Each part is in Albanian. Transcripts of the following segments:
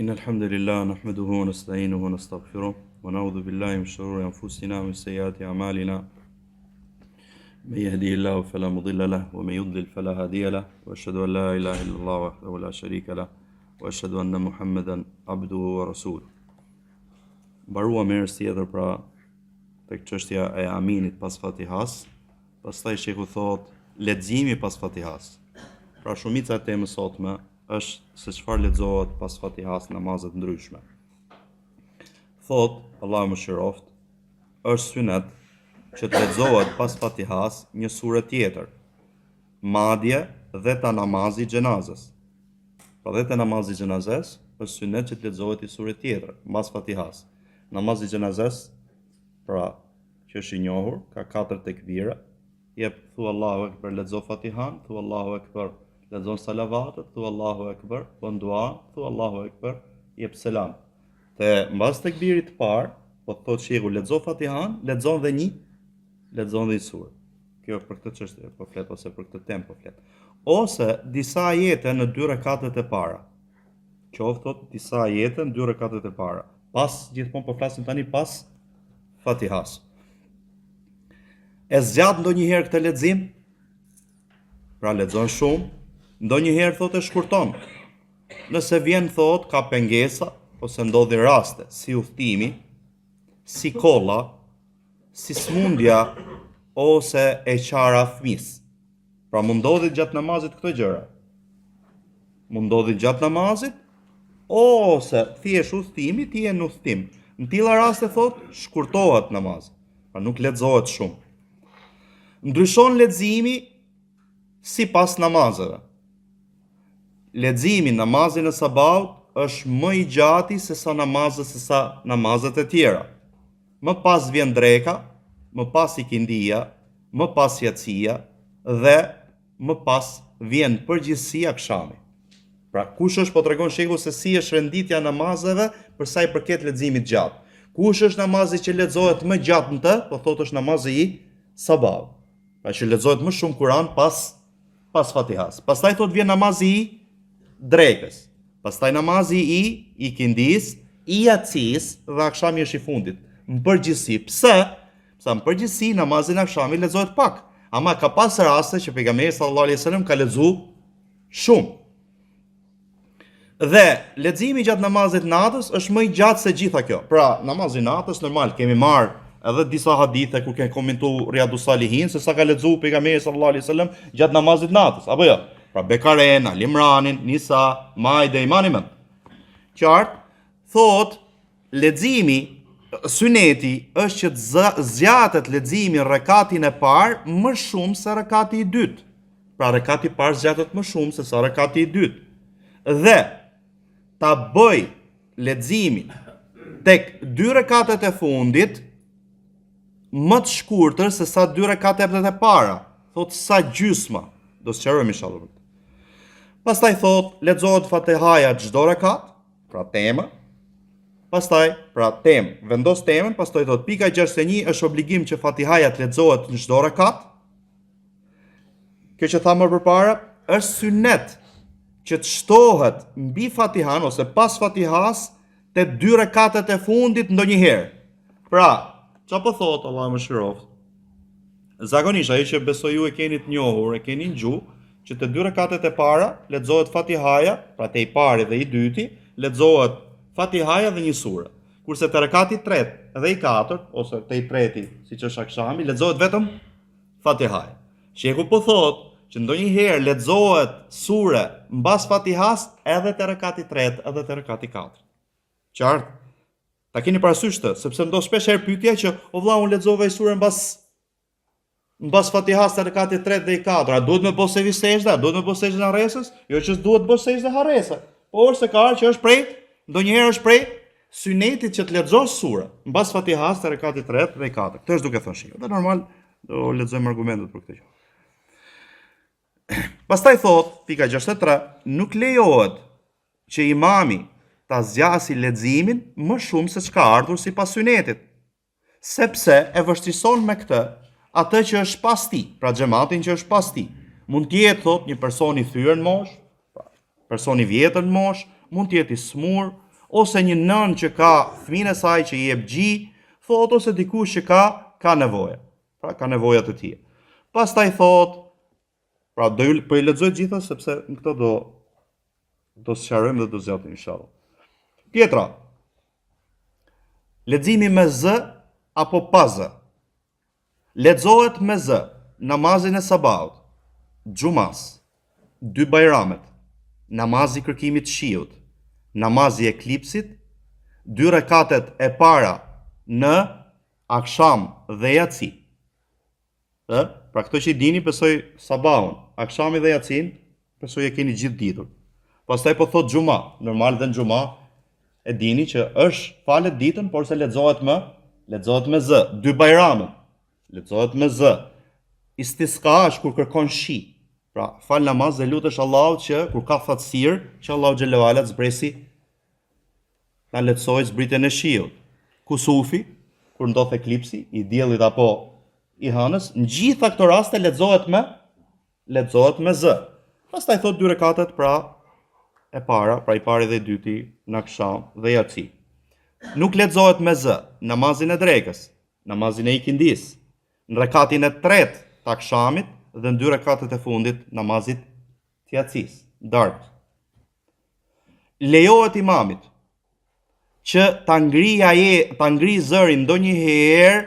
إن الحمد لله نحمده ونستعينه ونستغفره ونعوذ بالله من شرور أنفسنا ومن سيئات أعمالنا من يهديه الله فلا مضل له ومن يضلل فلا هادي له وأشهد أن لا إله إلا الله وحده لا شريك له وأشهد أن محمدا عبده ورسوله. Mbarua mirës tjetër pra tek çështja e aminit pas Fatihas, pastaj shehu thot leximi pas Fatihas. Pra shumica e temës sotme është se çfarë lexohet pas Fatihas namazet ndryshme. Thot Allahu më shëroft, është sunet që të lexohet pas Fatihas një sure tjetër, madje dhe ta namazi xhenazës. Pra dhe ta namazi xhenazës është sunet që të lexohet një sure tjetër pas Fatihas. Namazi xhenazës, pra që është i njohur, ka 4 tekbira, jep thu Allahu Ekber, lexo Fatihan, thu Allahu Ekber, lexon salavatet, thu Allahu Ekber, bën dua, thu Allahu Ekber, jep selam. Te mbas tekbirit të parë, po thot shehu lexo Fatihan, lexon dhe një sure. Kjo për këtë çështje po flet ose për këtë temë po flet. Ose disa ajete në 2 rekatet e para. Qoftë thot disa ajete në 2 rekatet e para. Pas gjithmonë po flasim tani pas Fatihas. E zgjat ndonjëherë këtë lexim? Pra lexon shumë, ndonjëherë thotë e shkurton. Nëse vjen thot ka pengesa ose ndodhi raste si udhtimi, si kolla, si smundja ose e qara fëmis. Pra mund ndodhi gjatë namazit këto gjëra. Mund ndodhi gjatë namazit ose thjesht udhtimi ti je në udhtim. Në tilla raste thot shkurtohet namazi, pra nuk lexohet shumë. Ndryshon leximi sipas namazeve. Leximi namazin e sabahut është më i gjati se sa namazet e tjera. Më pas vjen dreka, më pas ikindia, më pas yatsia dhe më pas vjen përgjithësia akşami. Pra kush është po tregon shehu se si është renditja namazeve për sa i përket leximit gjatë. Kush është namazi që lexohet më gjatë në të, po thotë është namazi i sabahut. Pra që lexohet më shumë Kur'an pas Fatihas. Pastaj thot vjen namazi i drekës. Pastaj namazi i ikindis, i yatsis dhe akşami është i fundit. Në përgjithësi, pse në përgjithësi namazin e akşamit lexohet pak, ama ka pas raste që pejgamberi sallallahu alaihi wasallam ka lexuar shumë. Dhe leximi gjatë namazit natës është më i gjatë se gjitha kjo. Pra, namazi natës normal kemi marr edhe disa hadithe ku kemi komentuar Riyadus Salihin se sa ka lexuar pejgamberi sallallahu alaihi wasallam gjatë namazit natës, apo jo? Pra Bekaren, Al Imranin, Nisa, Maide, Imanim. Qartë, thot leximi suneti është që të zgjatet leximi rekatin e parë më shumë se rekati i dytë. Pra rekati i parë zgjatet më shumë se sa rekati i dytë. Dhe ta bëj leximin tek 2 rekatet e fundit më të shkurtër se sa 2 rekatet e para. Thot sa gjysma. Do sqarojmë inshallah. Pastaj thot lexohet Fatihaja çdo rekat, pra tema. Pastaj, pra temë, vendos temën, pastaj thot pika 61 është obligim që Fatihaja të lexohet në çdo rekat. Kjo që thamë më përpara është sunet që të shtohet mbi Fatihan ose pas Fatihas te 2 rekatet e fundit ndonjëherë. Pra, çfarë po thot Allahu më shëroft? Zakonisht ai që besoj ju e keni të njohur, e keni në gjuhë që te 2 rekatet e para lexohet Fatihaja, pra te i pari dhe i dyti, lexohet Fatihaja dhe një sure. Kurse te rekati i tretë dhe i katërt ose te i treti, siç është akşami, lexohet vetëm Fatihaja. Shehu po thot që ndonjëherë lexohet sure mbas Fatihas edhe te rekati i tretë edhe te rekati i katërt. Qartë? Ta keni parasysh të, sepse ndo shpesh herë pyetja që o vlla unë lexova sure mbas Fatihas te rekati i tretë dhe i katërt, a duhet me bëj sejdë, duhet me bëj sejdë harresës? Jo që duhet të bëj sejdë harrese, por se ka që është prej, ndonjëherë është prej sunetit që të lexosh sure mbas Fatihas te rekati i tretë dhe i katërt. Këtë është duke thënë shiu. Dhe normal do lexojmë argumentet për këtë gjë. Pastaj thot, pika 63, nuk lejohet që imami ta zgjasë leximin më shumë se çka ardhur sipas sunetit, sepse e vështirëson me këtë atë që është pas tij, pra xhamatin që është pas tij. Mund të jetë thot një person i thyer në moshë, person i vjetër në moshë, mund të jetë i smur, ose një nën që ka fëmijën e saj që i jep gjy, thot, ose dikush që ka nevojë. Pra ka nevoja të tij. Pastaj thot, pra do ju po i lexoj gjitha sepse në këto do sqarojmë dhe do zgjatim inshallah. Tjetra. Leximi me z apo pa z. Lexohet me z namazin e sabahut, xumas, 2 bajramet, namazi kërkimit të shiut, namazi e eklipsit, 2 rekatet e para në aksham dhe yatsi. Pra këto që i dini besoj sabahun, akshami dhe yatsin, besoj e keni gjithë ditur. Pastaj po thot xhuma, normal dhe në xhuma e dini që është falet ditën, por se lexohet me z, 2 bajramet, lexohet me z. Istisqa është kur kërkon shi. Pra, fal namaz dhe lutesh Allahut që kur ka fatësirë, që Allahu xhallahu ala të zbresi ta lehtësojë zbritjen e shiut. Kusufi, kur ndodh eklipsi i diellit apo i hënës, në gjitha këto raste lexohet me z. Pastaj thot 2 rekatet pra e para, pra i pari dhe i dyti në akşam dhe yatsi. Nuk lexohet me z namazin e drekës, namazin e ikindis, në rekatin e tretë të akşamit dhe në 2 rekatet e fundit namazit të yatsis, darkë. Lejohet imamit që ta ngri zërin ndonjëherë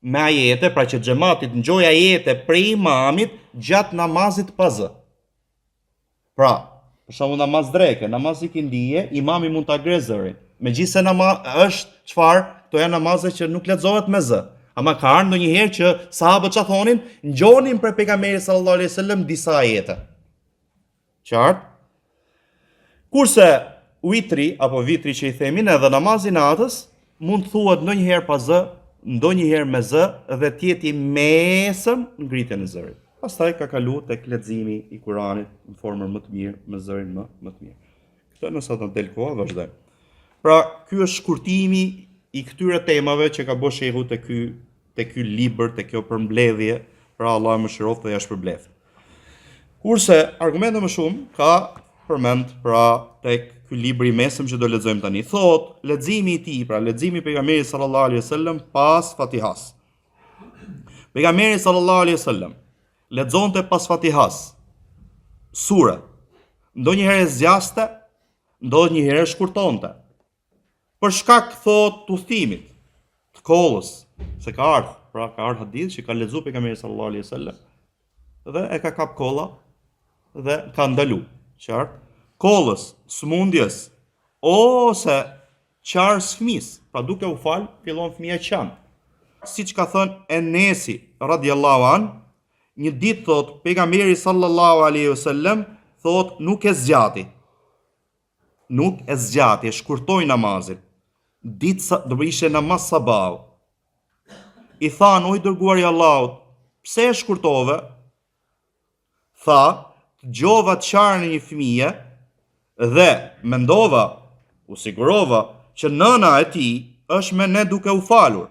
me ajete, pra që xhamatit ngjoj ajete prej imamit gjatë namazit pa z. Pra, për shembull namaz dreke, namaz ikindie, imami mund ta ngre zërin. Megjithëse është çfarë, këto janë namaze që nuk lexohet me z. Ama ka ardhur ndonjëherë që sahabët çfarë thonin, ngjonin për pejgamberin sallallahu alejhi wasallam disa ajete. Qartë? Kurse vitri apo vitri që i themin edhe namazi i natës mund thuhet ndonjëherë pa z, ndonjëherë me z dhe të jetë i mesëm ngritjen e zërit. Pastaj ka kalu tek leximi i Kuranit në formën më të mirë, me zërin më të mirë. Këtë nëse do të del koha vazhdojmë. Pra, ky është shkurtimi i këtyre temave që ka bërë shehu te ky libër, te kjo përmbledhje, pra Allah më shëroft dhe ja shpërbleft. Kurse argumente më shumë ka përmend pra tek ky libër i mesëm që do lexojmë tani. Thot, leximi i tij, pra leximi i pejgamberit sallallahu alaihi wasallam pas Fatihas. Pejgamberi sallallahu alaihi wasallam lexonte pas Fatihas sure. Ndonjëherë zgjaste, ndonjëherë shkurtonte. Për shkak thot të udhëtimit, të kollës, se ka ardhur hadith që ka lexuar pejgamberi sallallahu alaihi wasallam dhe e ka kap kolla dhe ka ndalu, qartë, kollës, smundjes ose qarës fëmis, pra duke u fal, fillon fëmia qan. Siç ka thënë Enesi radhiyallahu an, një ditë thot pejgamberi sallallahu alaihi wasallam thot nuk e zgjati, e shkurtoi namazin. Ditë do ishte namaz sabah. I than, o i dërguari i Allahut, pse e shkurtove? Tha, dëgjova qarën e një fëmije dhe mendova, u sigurova që nëna e tij është me ne duke u falur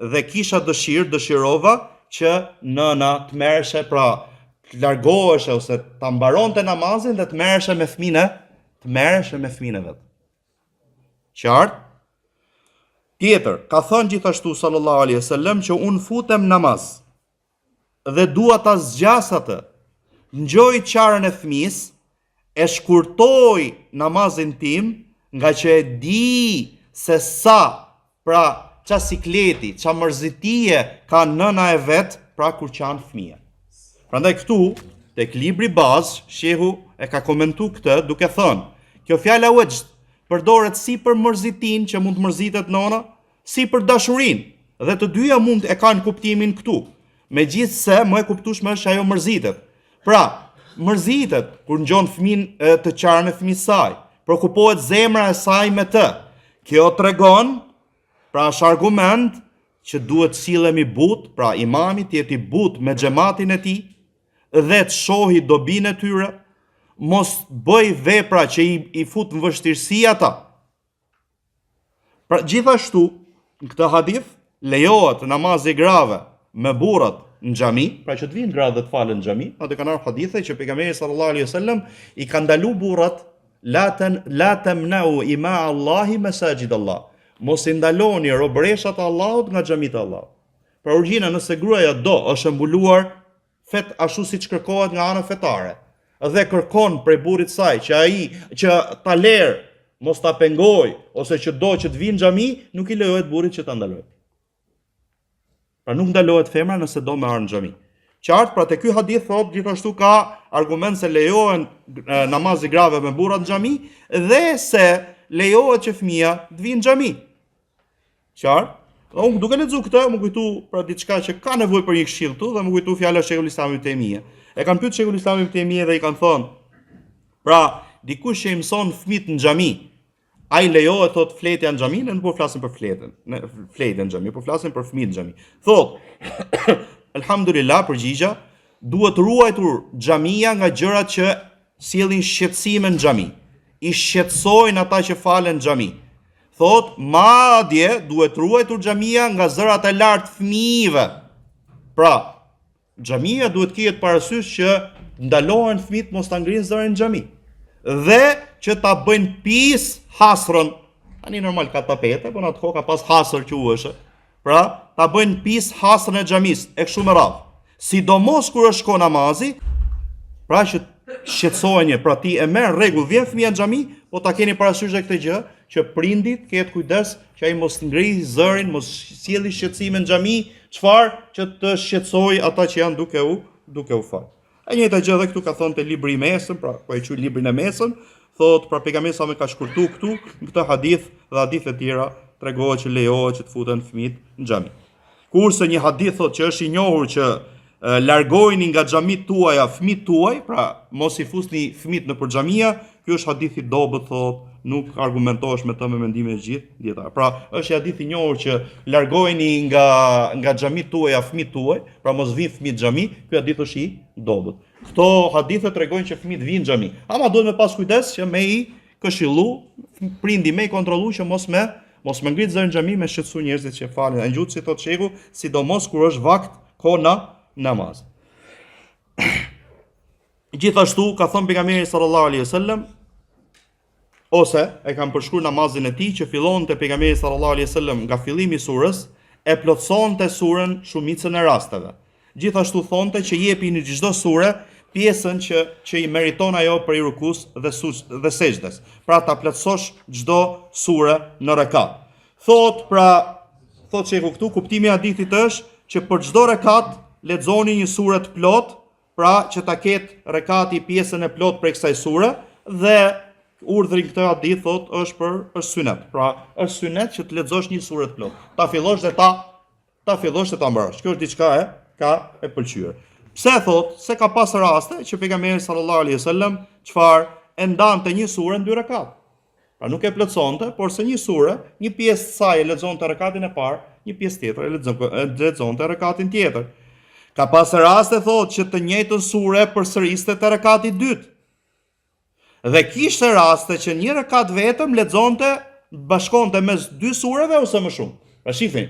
dhe kisha dëshirova që nëna të merreshe, pra të largoheshe ose ta mbaronte namazin dhe të merreshe me fëmijën e vet. Qartë? Tjetër, ka thënë gjithashtu sallallahu alaihi wasallam që unë futem namaz dhe dua ta zgjas atë. Ngjoj qarën e fëmis, e shkurtoj namazin tim, nga që e di se sa, pra qa sikleti, qa mërzitie ka nëna e vet, pra kur qanë fëmija. Prandaj këtu, tek libri bazë, shehu e ka komentu këtë duke thënë, kjo fjala wajh përdoret si për mërzitin që mund të mërzitet nëna, si për dashurin, dhe të dyja mund e kanë kuptimin këtu. Megjithse më e kuptueshme është ajo mërzitet. Pra, mërzitet kur ngjon fëmin të qarën e fëmisë saj, prekupohet zemra e saj me të. Kjo tregon, pra është argument që duhet sillemi but, pra imami të jetë i but me xhamatin e tij dhe të shohi dobinë e tyre, mos bëj vepra që i fut në vështirësi ata. Pra gjithashtu, në këtë hadith lejohet namazi grave me burrat në xhami, pra që të vinë gratë dhe të falen në xhami, atë kanë ardhur hadithe që pejgamberi sallallahu alaihi wasallam i ka ndalu burrat la tamna'u ima Allahi masajid Allah. Mos i ndaloni robëreshat e Allahut nga xhamit e Allahut. Për origjina, nëse gruaja është mbuluar fet ashtu siç kërkohet nga ana fetare, dhe kërkon prej burrit saj që ta lerë, mos ta pengoj, ose që do që të vinë në xhami, nuk i lejohet burrit që ta ndalojë. Pra nuk ndalohet femra nëse do me arë në xhami. Qartë, pra te ky hadith thot gjithashtu ka argument se lejohen namazi grave me burra në xhami dhe se lejohet që fëmia të vinë në xhami. Qartë? Dhe unë duke lexuar këtë, më kujtu pra diçka që ka nevojë për një këshill këtu dhe më kujtu fjala e Sheikhul Islam Ibn Taymije. E kanë pyetur Sheikhul Islam Ibn Taymije dhe i kanë thonë, pra dikush që i mëson fëmijët në xhami, ai lejohet thot fletja në xhami, ne nuk po flasim për fletën në xhami, po flasim për fëmijët në xhami. Thot, alhamdulillah, përgjigja, duhet ruajtur xhamia nga gjërat që sjellin shqetësime në xhami. I shqetësojnë ata që falen në xhami. Thot, madje duhet ruajtur xhamia nga zërat e lartë fëmijëve. Pra, xhamia duhet ketë parasysh që ndalohen fëmijët mos ta ngrinë zërin në xhami. Dhe që ta bëjnë pis hasrën. Tani normal ka tapete, por në atë kohë ka pas hasër quheshë. Pra, ta bëjnë pis hasrën e xhamis, e kështu me radhë. Sidomos kur është shko namazi, pra që shqetësohenje, pra ti e merr rregull, vjen fëmia në xhami, po ta keni parasysh këtë gjë, që prindit ketë kujdes që ai mos ngrijë zërin, mos sjelli shqetësime në xhami, çfarë që të shqetësoj ata që janë duke u fal. E njëjta gjë edhe këtu ka thënë te libri i mesëm, pra po e quaj librin e mesëm, thotë pra pejgamberi sa më ka shkurtu këtu në këtë hadith dhe hadithe të tjera tregohet që lejohet që të futen fëmijët në xhami. Kurse një hadith thotë që është i njohur që largojeni nga xhamit tuaja fëmijët tuaj, pra mos i fusni fëmijët nëpër xhamia, ky është hadith i dobët, thotë, nuk argumentohesh me të me mendimin e gjithë dietar. Pra është hadith i njohur që largojeni nga xhamit tuaja fëmijët tuaj, pra mos vinë fëmijët në xhami, ky hadith është i dobët. Këto hadithe tregojnë që fëmijët vinë në xhami. Ama duhet me pas kujdes që me i këshillu, prindi me i kontrollu që mos me ngrit zërin në xhami me shqetësu njerëzit që falen. Angjut si thot shehu, sidomos kur është vakt kohë namaz. Gjithashtu ka thënë pejgamberi sallallahu alaihi wasallam, ose e kanë përshkruar namazin e tij që fillonte pejgamberi sallallahu alaihi wasallam nga fillimi i surës, e plotësonte surën shumicën e rasteve. Gjithashtu thonte që jepi në çdo sure pjesën që i meriton ajo për i rukus dhe sejdës. Pra ta plotësosh çdo sure në rekat. Thot shehu këtu, kuptimi i hadithit është që për çdo rekat lexoni një sure të plot, pra që ta ketë rekati pjesën e plot për kësaj sure, dhe urdhri këtë hadith thot është sunet. Pra është sunet që të lexosh një sure të plot. Ta fillosh dhe ta mbarosh. Kjo është diçka e pëlqyer. Pse thot se ka pas raste që pejgamberi sallallahu alaihi wasallam çfarë e ndante një sure në 2 rekat. Pra nuk e plotësonte, por se një sure, një pjesë e saj e lexonte rekatin e parë, një pjesë tjetër e lexonte rekatin tjetër. Ka pas raste thot që të njëjtën sure përsëriste te rekati i dytë. Dhe kishte raste që një rekat vetëm lexonte, bashkonte mes 2 sureve ose më shumë. Pra shifni,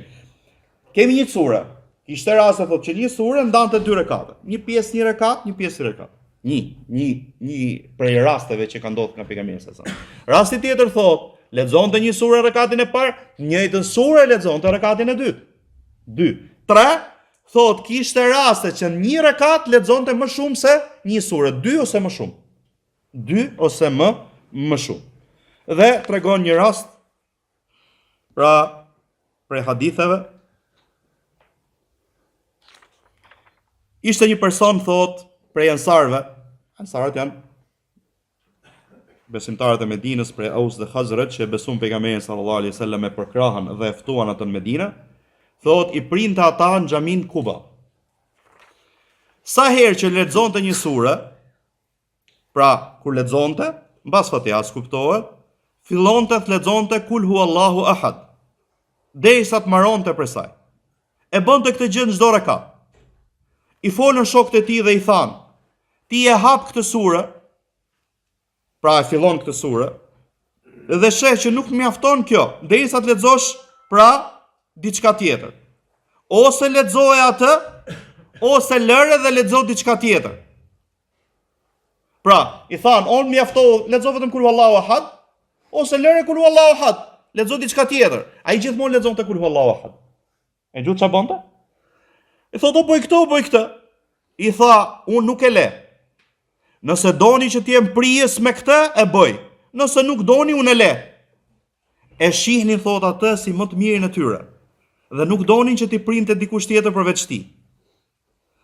kemi një sure. Kishte raste thot që një sure ndante 2 rekate. Një pjesë një rekat, një pjesë një rekat. Një prej rasteve që ka ndodhur nga pejgamberi sallallahu alajhi wasallam. Rasti tjetër thot, lexonte një sure rekatin e parë, njëjtën sure lexonte rekatin e dytë. 2. 3. Thot kishte raste që një rekat lexonte më shumë se një sure, 2 ose më shumë. 2 ose më shumë. Dhe tregon një rast pra prej haditheve. Ishte një person thot prej ansarëve. Ansarët janë besimtarët e Medinës prej Aus dhe Khazraj që besuan pejgamberin sallallahu alaihi wasallam e përkrahën dhe e ftuan atë në Medinë. Thot i printe ata në xhamin Kuba. Sa herë që lexonte një sure, pra kur lexonte, mbas Fatihas kuptohet, fillonte të lexonte Kul huwallahu ahad, derisa të mbaronte për saj. E bënte këtë gjë në çdo rekat. I folën shokët e tij dhe i thanë, ti e hap këtë sure, pra e fillon këtë sure, dhe sheh që nuk mjafton kjo, derisa të lexosh pra diçka tjetër. Ose lexoje atë, ose lëre dhe lexo diçka tjetër. Pra, i than, on mjafto, lexo vetëm kul huwallahu ahad, ose lëre kul huwallahu ahad, lexo diçka tjetër. Ai gjithmonë lexonte kul huwallahu ahad. E gjut çfarë bonte? I thotë, o bëj këtë, o bëj këtë. I tha, unë nuk e le. Nëse doni që t'jem prijes me këtë, e bëj. Nëse nuk doni, unë e le. E shihnin, thot atë, si më të mirin e tyre. Dhe nuk donin që t'i printe dikush tjetër përveç ti.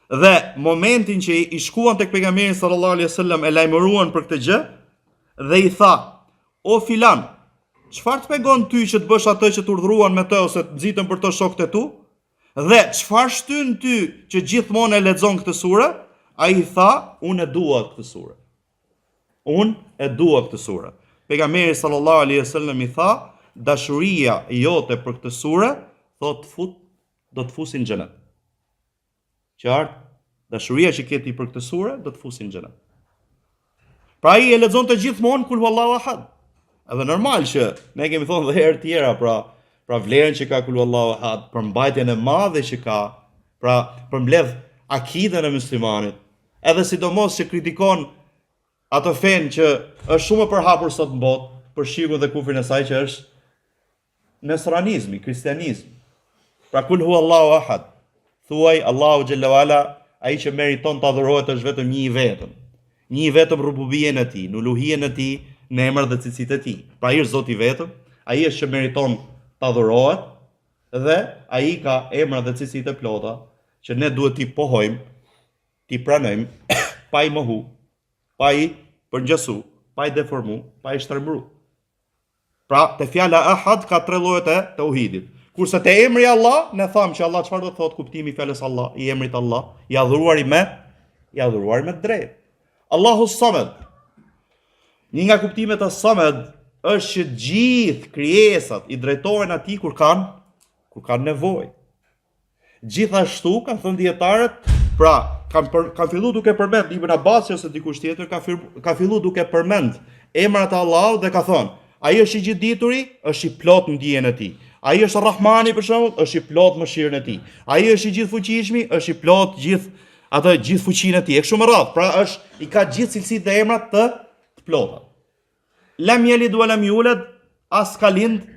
Dhe momentin që i shkuan tek pejgamberi sallallahu alaihi wasallam e lajmëruan për këtë gjë dhe i tha: "O filan, çfarë të pegon ty që të bësh atë që të urdhëruan me të ose të nxitën për të shokët e tu? Dhe çfarë shtyn ty që gjithmonë e lexon këtë sure?" Ai i tha: "Unë e dua këtë sure. Unë e dua këtë sure." Pejgamberi sallallahu alaihi wasallam i tha: "Dashuria jote për këtë sure, do të fusin në xhenet." Qartë, dashuria që ke ti për këtë sure do të fusin në xhenet. Pra ai e lexonte gjithmonë kul huwallahu ahad. Edhe normal që ne kemi thonë dhe herë tjera pra vlerën që ka kul huwallahu ahad, për mbajtjen e madhe që ka, pra përmbledh akiden e muslimanit. Edhe sidomos që kritikon atë fen që është shumë e përhapur sot në botë, për shirkun dhe kufrin e saj që është nesranizmi, kristianizmi. Pra kul huwallahu ahad. Thuaj Allahu xhalla wala, ai që meriton të adhurohet është vetëm një i vetëm. Një i vetëm rububien e tij, në uluhien e tij, në emrat dhe cilësitë e tij. Pra ai është Zoti i vetëm, ai është që meriton të adhurohet dhe ai ka emra dhe cilësitë e plota që ne duhet t'i pohojmë, t'i pranojmë, pa i mohu, pa i përngjasu, pa i deformu, pa i shtrembru. Pra, te fjala ahad ka 3 llojet e tauhidit. Kurse te emri Allah, ne thamë që Allah çfarë do thotë kuptimi i fjalës Allah, i emrit Allah, i adhuruari me drejt. Allahu Samed. Një nga kuptimet e Samed është që gjithë krijesat i drejtohen atij kur kanë nevojë. Gjithashtu kanë thënë dietarët, pra kanë filluar duke përmend Ibn Abbas ose dikush tjetër ka filluar duke përmend emrat e Allahut dhe ka thënë, ai është i gjithdituri, është i plot në dijen e tij. Ai është Rahmani për shembull, është i plot mëshirën e tij. Ai është i gjithfuqishmi, është i plot gjithë fuqinë e tij. E kështu me radhë, pra i ka gjithë cilësitë dhe emrat të plota. Lam yalid wa lam yulad, as ka lind,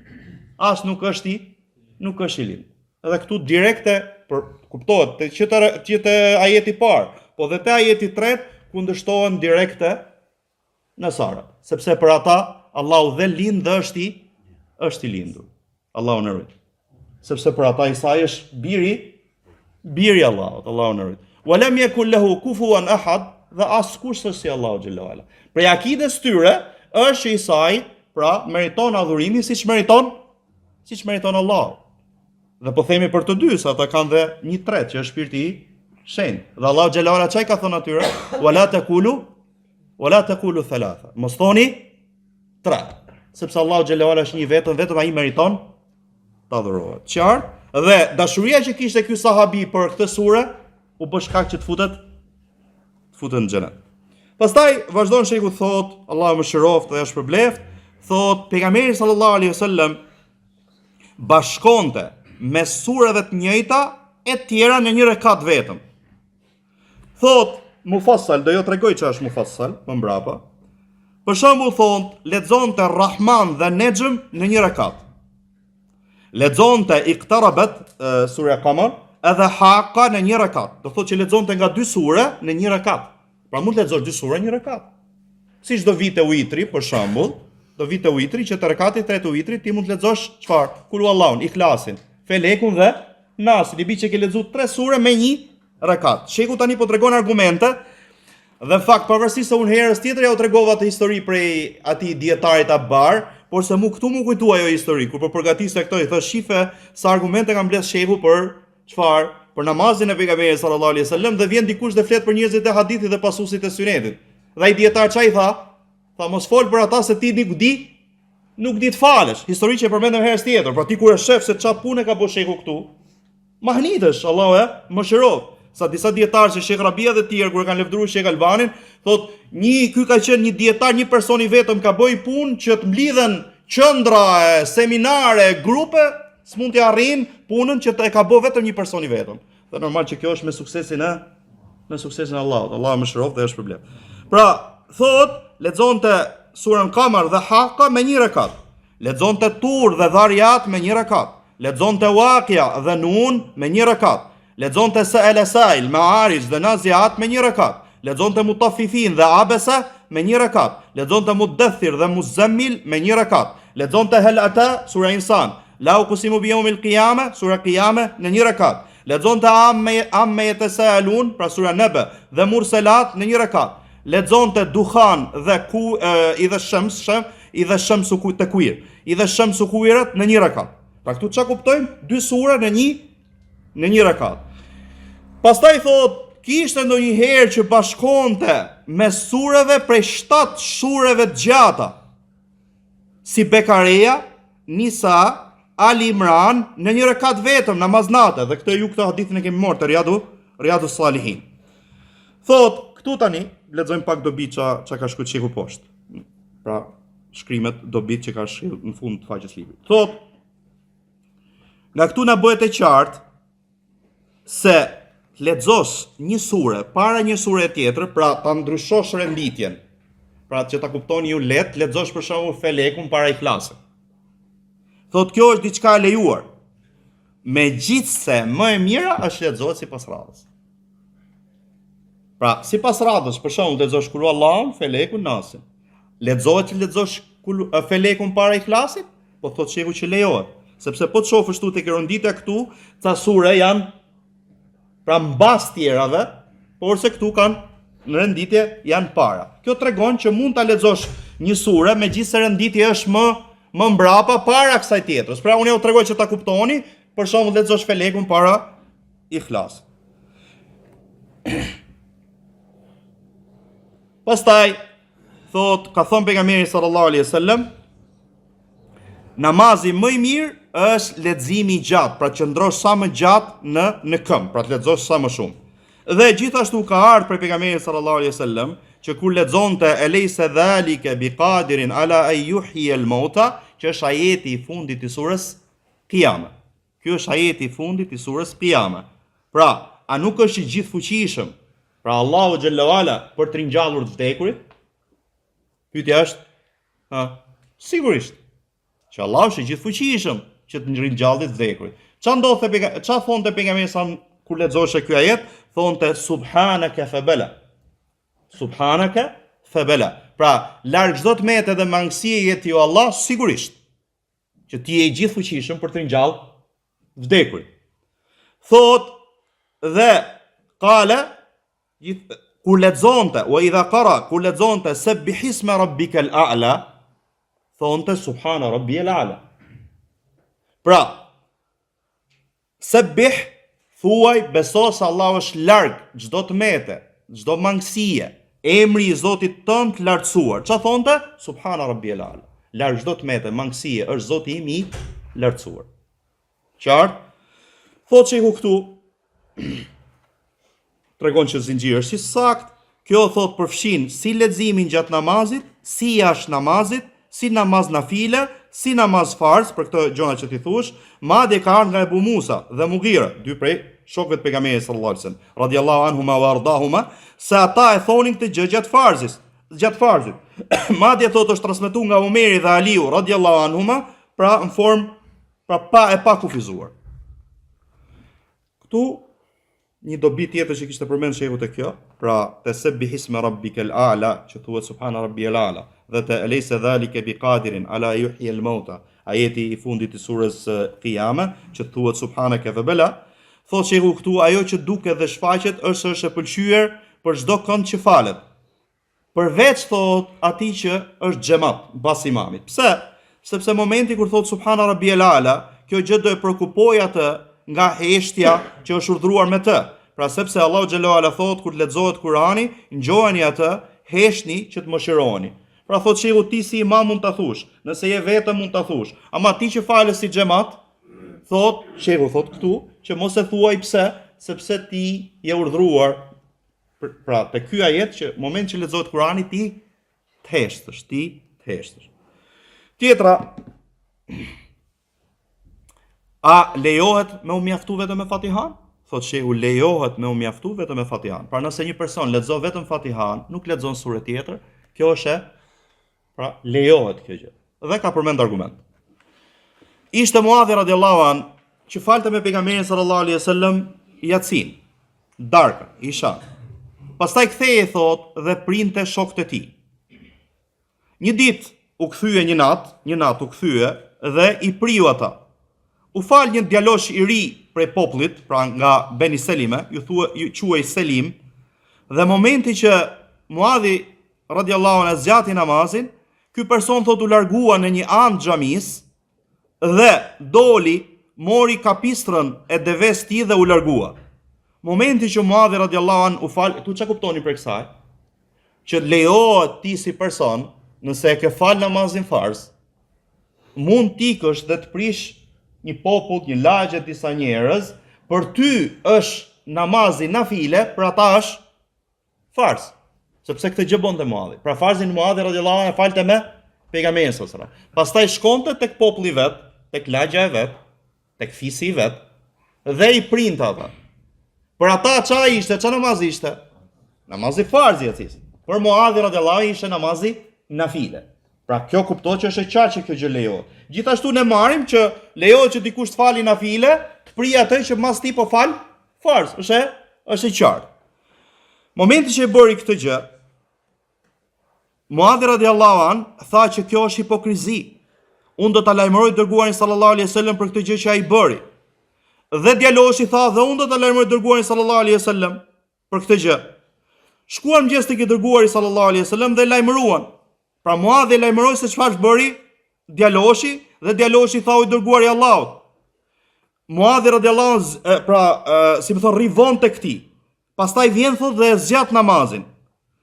as nuk është i lind. Edhe këtu direkte kuptohet që te ajeti parë, po dhe te ajeti tretë kundërshtohen direkte nasarat, sepse për ata Allahu dhe lind dhe është i lindur. Allahu na rrit. Sepse për ata Isa është biri Allahut, Allahu na rrit. Wa lam yakul lahu kufuwan ahad, dhe askush si Allahu xhalla wala. Për akides tyre është që Isa pra meriton adhurimin siç meriton Allahu. Dhe po themi për të dy, sa ata kanë dhe një tret që është shpirti i shenjtë. Dhe Allahu xhalla wala çai ka thënë atyre, wala taqulu thalatha. Mos thoni 3, sepse Allahu xhalla wala është një vetëm ai meriton të adhurohet. Qartë? Dhe dashuria që kishte ky sahabi për këtë sure u bë shkak që të futet në xhenet. Pastaj vazhdon sheku thot, Allahu më shëroft dhe është përbleft, thot pejgamberi sallallahu alaihi wasallam bashkonte me sureve të njëjta e tjera në një rekat vetëm. Thot Mufassal, do jo tregoj çfarë është Mufassal më mbrapa. Për shembull thot, lexonte Rahman dhe Nejm në një rekat. Lexonte Iqtarabat, sura Qamar, edhe Haqqa në një rekat. Do thotë që lexonte nga 2 sure në një rekat. Pra mund të lexosh 2 sure në një rekat. Siç do vite Witri, për shembull, do vite Witri që te rekati 3 Witri ti mund të lexosh çfarë? Kul huwallahun, Ikhlasin, Felekun dhe Nasin. I që ke lexuar 3 sure me një rekat. Sheku tani po tregon argumente dhe në fakt pavarësisht se unë herës tjetër ja u tregova të histori prej atij dietarit Abbar, por se këtu më kujtua ajo histori, kur po përgatisja këto i thash shife sa argumente ka mbledh shehu për çfarë? Për namazin e pejgamberit sallallahu alaihi wasallam dhe vjen dikush dhe flet për njerëzit e hadithit dhe pasuesit e sunetit. Dhe ai dietar çai tha mos fol për ata se ti nuk di të falësh. Histori që e përmendëm herës tjetër. Pra ti kur e shef se çfarë punë ka bëu shehu këtu, mahnitesh, Allahu e mëshiroft. Sa disa dietarë që Sheh Rabia dhe të tjerë kur kanë lëvduar Sheh Albanin, thotë ky ka qenë një dietar, një person i vetëm ka bëj punë që të mblidhen qendra, seminare, grupe, s'mund të arrijnë punën që e ka bëu vetëm një person i vetëm. Dhe normal që kjo është me suksesin e Allahut. Allahu mëshiroft dhe është problem. Pra, thot, lexonte surën Qamar dhe Haqqa me 1 rekat. Lexonte Tur dhe Dhariyat me 1 rekat. Lexonte Waqia dhe Nun me 1 rekat. Lexonte Sa'ala Sa'il, Ma'arij dhe Naziat me 1 rekat. Lexonte Mutaffifin dhe Abasa me 1 rekat. Lexonte Muddathir dhe Muzammil me 1 rekat. Lexonte Hal Ata, sura Insan. La uqsimu bi yawmil qiyamah, sura Qiyamah në 1 rekat. Lexonte Amma Yatasaalun, pra sura Naba dhe Mursalat në 1 rekat. Lexonte Dukhan dhe Idha Shamsu Takwir. Idha Shamsu Kuwirat në 1 rekat. Pra këtu çka kuptojmë? 2 sura në 1 rekat. Pastaj thot, kishte ndonjëherë që bashkonte me sureve prej 7 sureve të gjata, si Bekareja, Nisa, Ali Imran në 1 rekat vetëm namaznate, dhe këtë hadithin e kemi marrë të Riyadu Salihin. Thot, këtu tani lexojmë pak dobit çka ka shkruar Shehu poshtë. Pra, shkrimet dobit që ka shkruar në fund të faqes librit. Thot, nga këtu na bëhet e qartë se lexosh një sure para një sure tjetër, pra ta ndryshosh renditjen. Pra që ta kuptoni ju lehtë, lexosh për shembull Felekun para Ihlasit. Thot, kjo është diçka e lejuar. Megjithse më e mira është lexohet sipas radhës. Pra, sipas radhës, për shembull, lexosh Kul Allahun, Felekun, Nasin. Lexohet që lexosh Felekun para Ihlasit? Po thot shehu që lejohet, sepse po të shohësh këtu tek rondita këtu, ca sure janë pra mbas tjerave, por se këtu kanë në renditje janë para. Kjo tregon që mund ta lexosh një sure megjithëse renditja është më mbrapa para kësaj tjetrës. Pra unë ju tregoj që ta kuptoni, për shembull lexosh Felekun para Ikhlas. Pastaj thot, ka thënë pejgamberi sallallahu alaihi wasallam, namazi më i mirë është leximi i gjatë, pra qëndrosh sa më gjatë në këmbë, pra të lexosh sa më shumë. Dhe gjithashtu ka ardhur për pejgamberin sallallahu alaihi wasallam që kur lexonte eleysa dhalika biqadirin ala an yuhyi al-mauta, që është ajeti i fundit i surës Qiyamah. Ky është ajeti i fundit i surës Qiyamah. Pra, a nuk është i gjithfuqishëm, pra Allahu xhallahu ala për të ringjallur të vdekurit? Pyetja është, sigurisht që Allahu është i gjithfuqishëm që të ringjallë të vdekurit. Çfarë thonte pejgamberi sa kur lexoshte ky ajet? Thonte subhanaka fabala. Subhanaka fabala. Pra, larg çdo të metë dhe mangësie jeti ju Allah, sigurisht që ti je i gjithfuqishëm për të ringjallë vdekurit. Thot dhe qala kur lexonte wa idha qara kur lexonte sabbihisma rabbikal a'la, thonte subhana rabbiyal a'la. Pra, sabbih, thuaj, beso se Allah është larg çdo të mete, çdo mangësie, emri i Zotit tënd të lartësuar. Çfarë thonte? Subhana rabbiyal a'la. Larg çdo të mete, mangësie, është Zoti im i lartësuar. Qartë? Thot që i këtu tregon që zinxhiri është i saktë. Kjo thot përfshin si leximin gjatë namazit, si jashtë namazit, si namaz nafile, si namaz farz, për këto gjëra që ti thuash. Madje ka ardhur nga Ebu Musa dhe Mughira, dy prej shokëve të pejgamberit sallallahu alajhi wasallam, radhiyallahu anhuma wa ardahuma, se ata e thonin këtë gjë gjatë farzit. Madje thot është transmetuar nga Omeri dhe Aliu radhiyallahu anhuma, pra në formë pa kufizuar. Këtu një dobi tjetër që kishte përmend shehu te kjo, pra te sabbihisma rabbikal a'la, që thuhet subhana rabbiyal a'la, dhe te alaysa dhalika biqadirin ala yuhyi al-mauta, ajeti i fundit të surës Qiyamah, që thuhet subhanaka fa bala. Thot shehu këtu, ajo që duket dhe shfaqet është e pëlqyer për çdo kënd që falet. Përveç thot atij që është xhamat pas imamit. Pse? Sepse momenti kur thot subhana rabbiyal a'la, kjo gjë do e përkupoj atë nga heshtja që është urdhëruar me të. Pra sepse Allahu xhallahu ala thot kur lexohet Kurani, ngjojeni atë, heshni që të mëshironi. Pra thot shehu ti si imam mund ta thush, nëse je vetëm mund ta thush. Ama ti që fales si xhamat, thot shehu thot këtu që mos e thuaj. Pse? Sepse ti je urdhëruar. Pra te ky ajet që moment që lexohet Kurani ti të heshtësh. Tjetra, a lejohet me u mjaftu vetëm me Fatihan? Thot shehu, lejohet me u mjaftu vetëm me Fatihan. Pra nëse një person lexon vetëm Fatihan, nuk lexon sure tjetër, Kjo është pra lejohet kjo gjë. Dhe ka përmend argument. Ishte Muadhi radiallahu an që falte me pejgamberin sallallahu alaihi wasallam Yatsin, darkë, isha. Pastaj kthehej thot dhe printe shokët e tij. Një ditë u kthye një natë u kthye dhe i priu ata. U fal një djalosh i ri prej popullit, pra nga Beni Selime, ju quhej Selim, dhe momenti që Muadhi radiallahu anhu zgjati namazin, ky person thot u largua në një anë të xhamisë dhe doli, mori kapistrën e deves tij dhe u largua. Momenti që Muadhi radiallahu anhu u fal, tu çka kuptoni për kësaj? Që lejohet ti si person, nëse e ke fal namazin farz, mund t'ikësh dhe të prish një popull, një lagje disa njerëz, për ty është namazi nafile, për ata është farz. Sepse këtë gjë bonte Muadhi. Pra farzin Muadhi radiallahu anhu e falte me pejgamberin sallallahu alaihi wasallam. Pastaj shkonte tek populli vet, tek lagja e vet, tek fisi i vet, dhe i printe ata. Për ata ç'a namazi ishte? Namazi farz i atis. Për Muadhi radiallahu anhu ishte namazi nafile. Pra kjo kuptohet që është e qartë që kjo gjë lejohet. Gjithashtu ne marrim që lejohet që dikush të fali nafile, të prije atë që mas ti po fal farz. Është e qartë. Momenti që e bëri këtë gjë, Muadhi radiallahu anhu tha që kjo është hipokrizi. Unë do ta lajmëroj dërguarin sallallahu alaihi wasallam për këtë gjë që ai bëri. Dhe djaloshi tha dhe unë do ta lajmëroj dërguarin sallallahu alaihi wasallam për këtë gjë. Shkuan mëngjes tek i dërguari sallallahu alaihi wasallam dhe lajmëruan. Pra Muadhi lajmëroi se çfarë bëri djaloshi dhe djaloshi tha u dërguari i Allahut. Muadhi radiallahu anhu si më thon rivon tek ti. Pastaj vjen thot dhe zgjat namazin.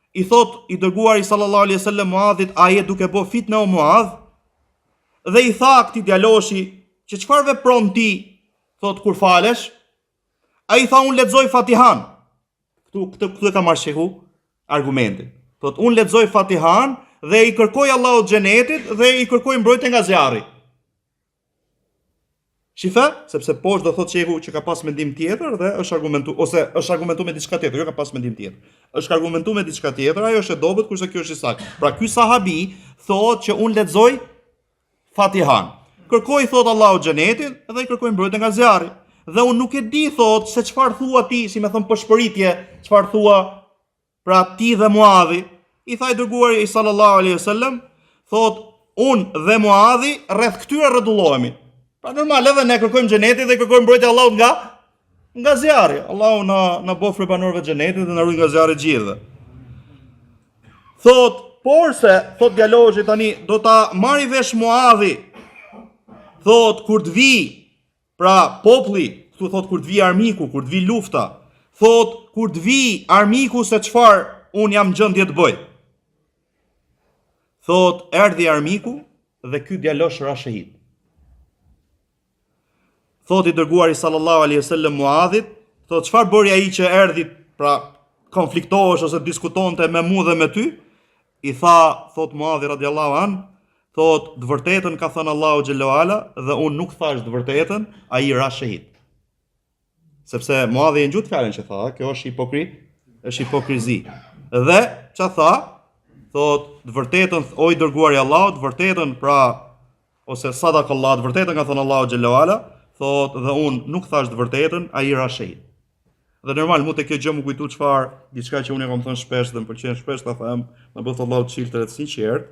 I thot i dërguari sallallahu alaihi wasallam Muadhit, a je duke bë fitnë o Muadh? Dhe i tha këtij djaloshi që çfarë vepron ti, thot kur falesh? Ai tha unë lexoj Fatihan. Këtu e ka marrë shehu argumentin. Thot unë lexoj Fatihan dhe i kërkoj Allahut xhenetit dhe i kërkoj mbrojtje nga zjarri. Shifa, sepse poshtë do thotë shehu që ka pas mendim tjetër dhe është argumentuar me diçka tjetër, jo ka pas mendim tjetër. Është argumentuar me diçka tjetër, ajo është e dobët kurse kjo është i saktë. Pra ky sahabi thotë që unë lexoj Fatihan. Kërkoj thot Allahu xhenetin dhe i kërkoj mbrojtje nga zjarri. Dhe unë nuk e di thot se çfarë thua ti, si më thon për shpëritje, çfarë thua pra ti dhe Muadhi. I tha i dërguari sallallahu alaihi wasallam, thot unë dhe Muadhi rreth këtyre rrotullohemi. Pra normal edhe ne kërkojmë xhenetin dhe kërkojmë mbrojtje Allahut nga zjarri. Allahu na bëf prej banorëve të xhenetit dhe na ruaj nga zjarri i gjithëve. Thot, por se thot djaloshi tani do ta marri vesh Muadhi. Thot kur të vi pra populli, këtu thot kur të vi armiku, kur të vi lufta. Thot kur të vi armiku se çfarë un jam gjendje të bëj. Thot erdhi armiku dhe ky djalosh ra shahid. Thot i dërguari sallallahu alaihi wasallam Muadhit, thot çfarë bëri ai që erdhi pra konfliktohesh ose diskutonte me mua dhe me ty? I tha, thot Muadhi radiallahu an, thot të vërtetën ka thënë Allahu xhallahu ala dhe unë nuk thash të vërtetën, ai ra shahid. Sepse Muadhi e ngjut fjalën që tha, kjo është hipokrizi. Dhe ç'a tha? Thot të vërtetën o i dërguari i Allahut, të vërtetën pra ose sadakallahu, të vërtetën ka thënë Allahu xhallahu ala, thot dhe unë nuk thash të vërtetën, ai ra shahid. Dhe normal mund të kjo gjë më kujtu çfarë, diçka që unë e kam thënë shpesh dhe më pëlqen shpesh ta them, na bëth Allahu të çiltër të sinqert.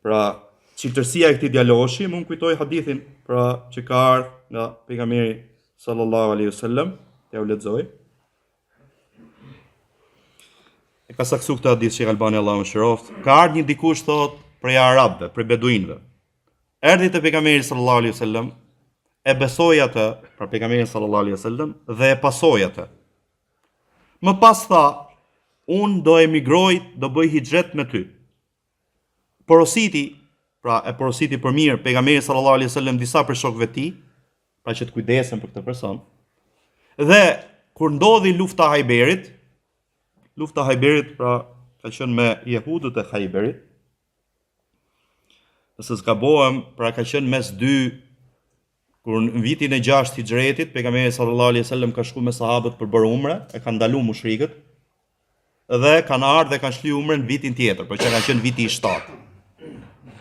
Pra, çiltërsia e këtij djaloshi më kujtoi hadithin pra që ka ardhur nga pejgamberi sallallahu alaihi wasallam, ja u lexoj. E ka saksu këtë hadith Sheikh Albani Allahu më shëroft. Ka ardhur një dikush thot prej arabëve, prej beduinëve. Erdhi te pejgamberi sallallahu alaihi wasallam, e besoi atë, pra pejgamberin sallallahu alaihi wasallam dhe e pasoi atë. Më pas tha, unë do emigroj, do bëj hijret me ty. Porositi për mirë pejgamberi sallallahu alaihi wasallam disa për shokëve të tij, pra që të kujdesen për këtë person. Dhe kur ndodhi lufta Hajberit, pra ka qenë me jehudët e Hajberit. Nëse zgabohem, pra ka qenë mes dy, kur në vitin e 6 hijretit, pejgamberi sallallahu alaihi wasallam ka shkuar me sahabët për bërë umre, e ka ndaluar mushrikët. dhe kanë ardhur dhe kanë shly umrën vitin tjetër, por që ka qenë viti i 7.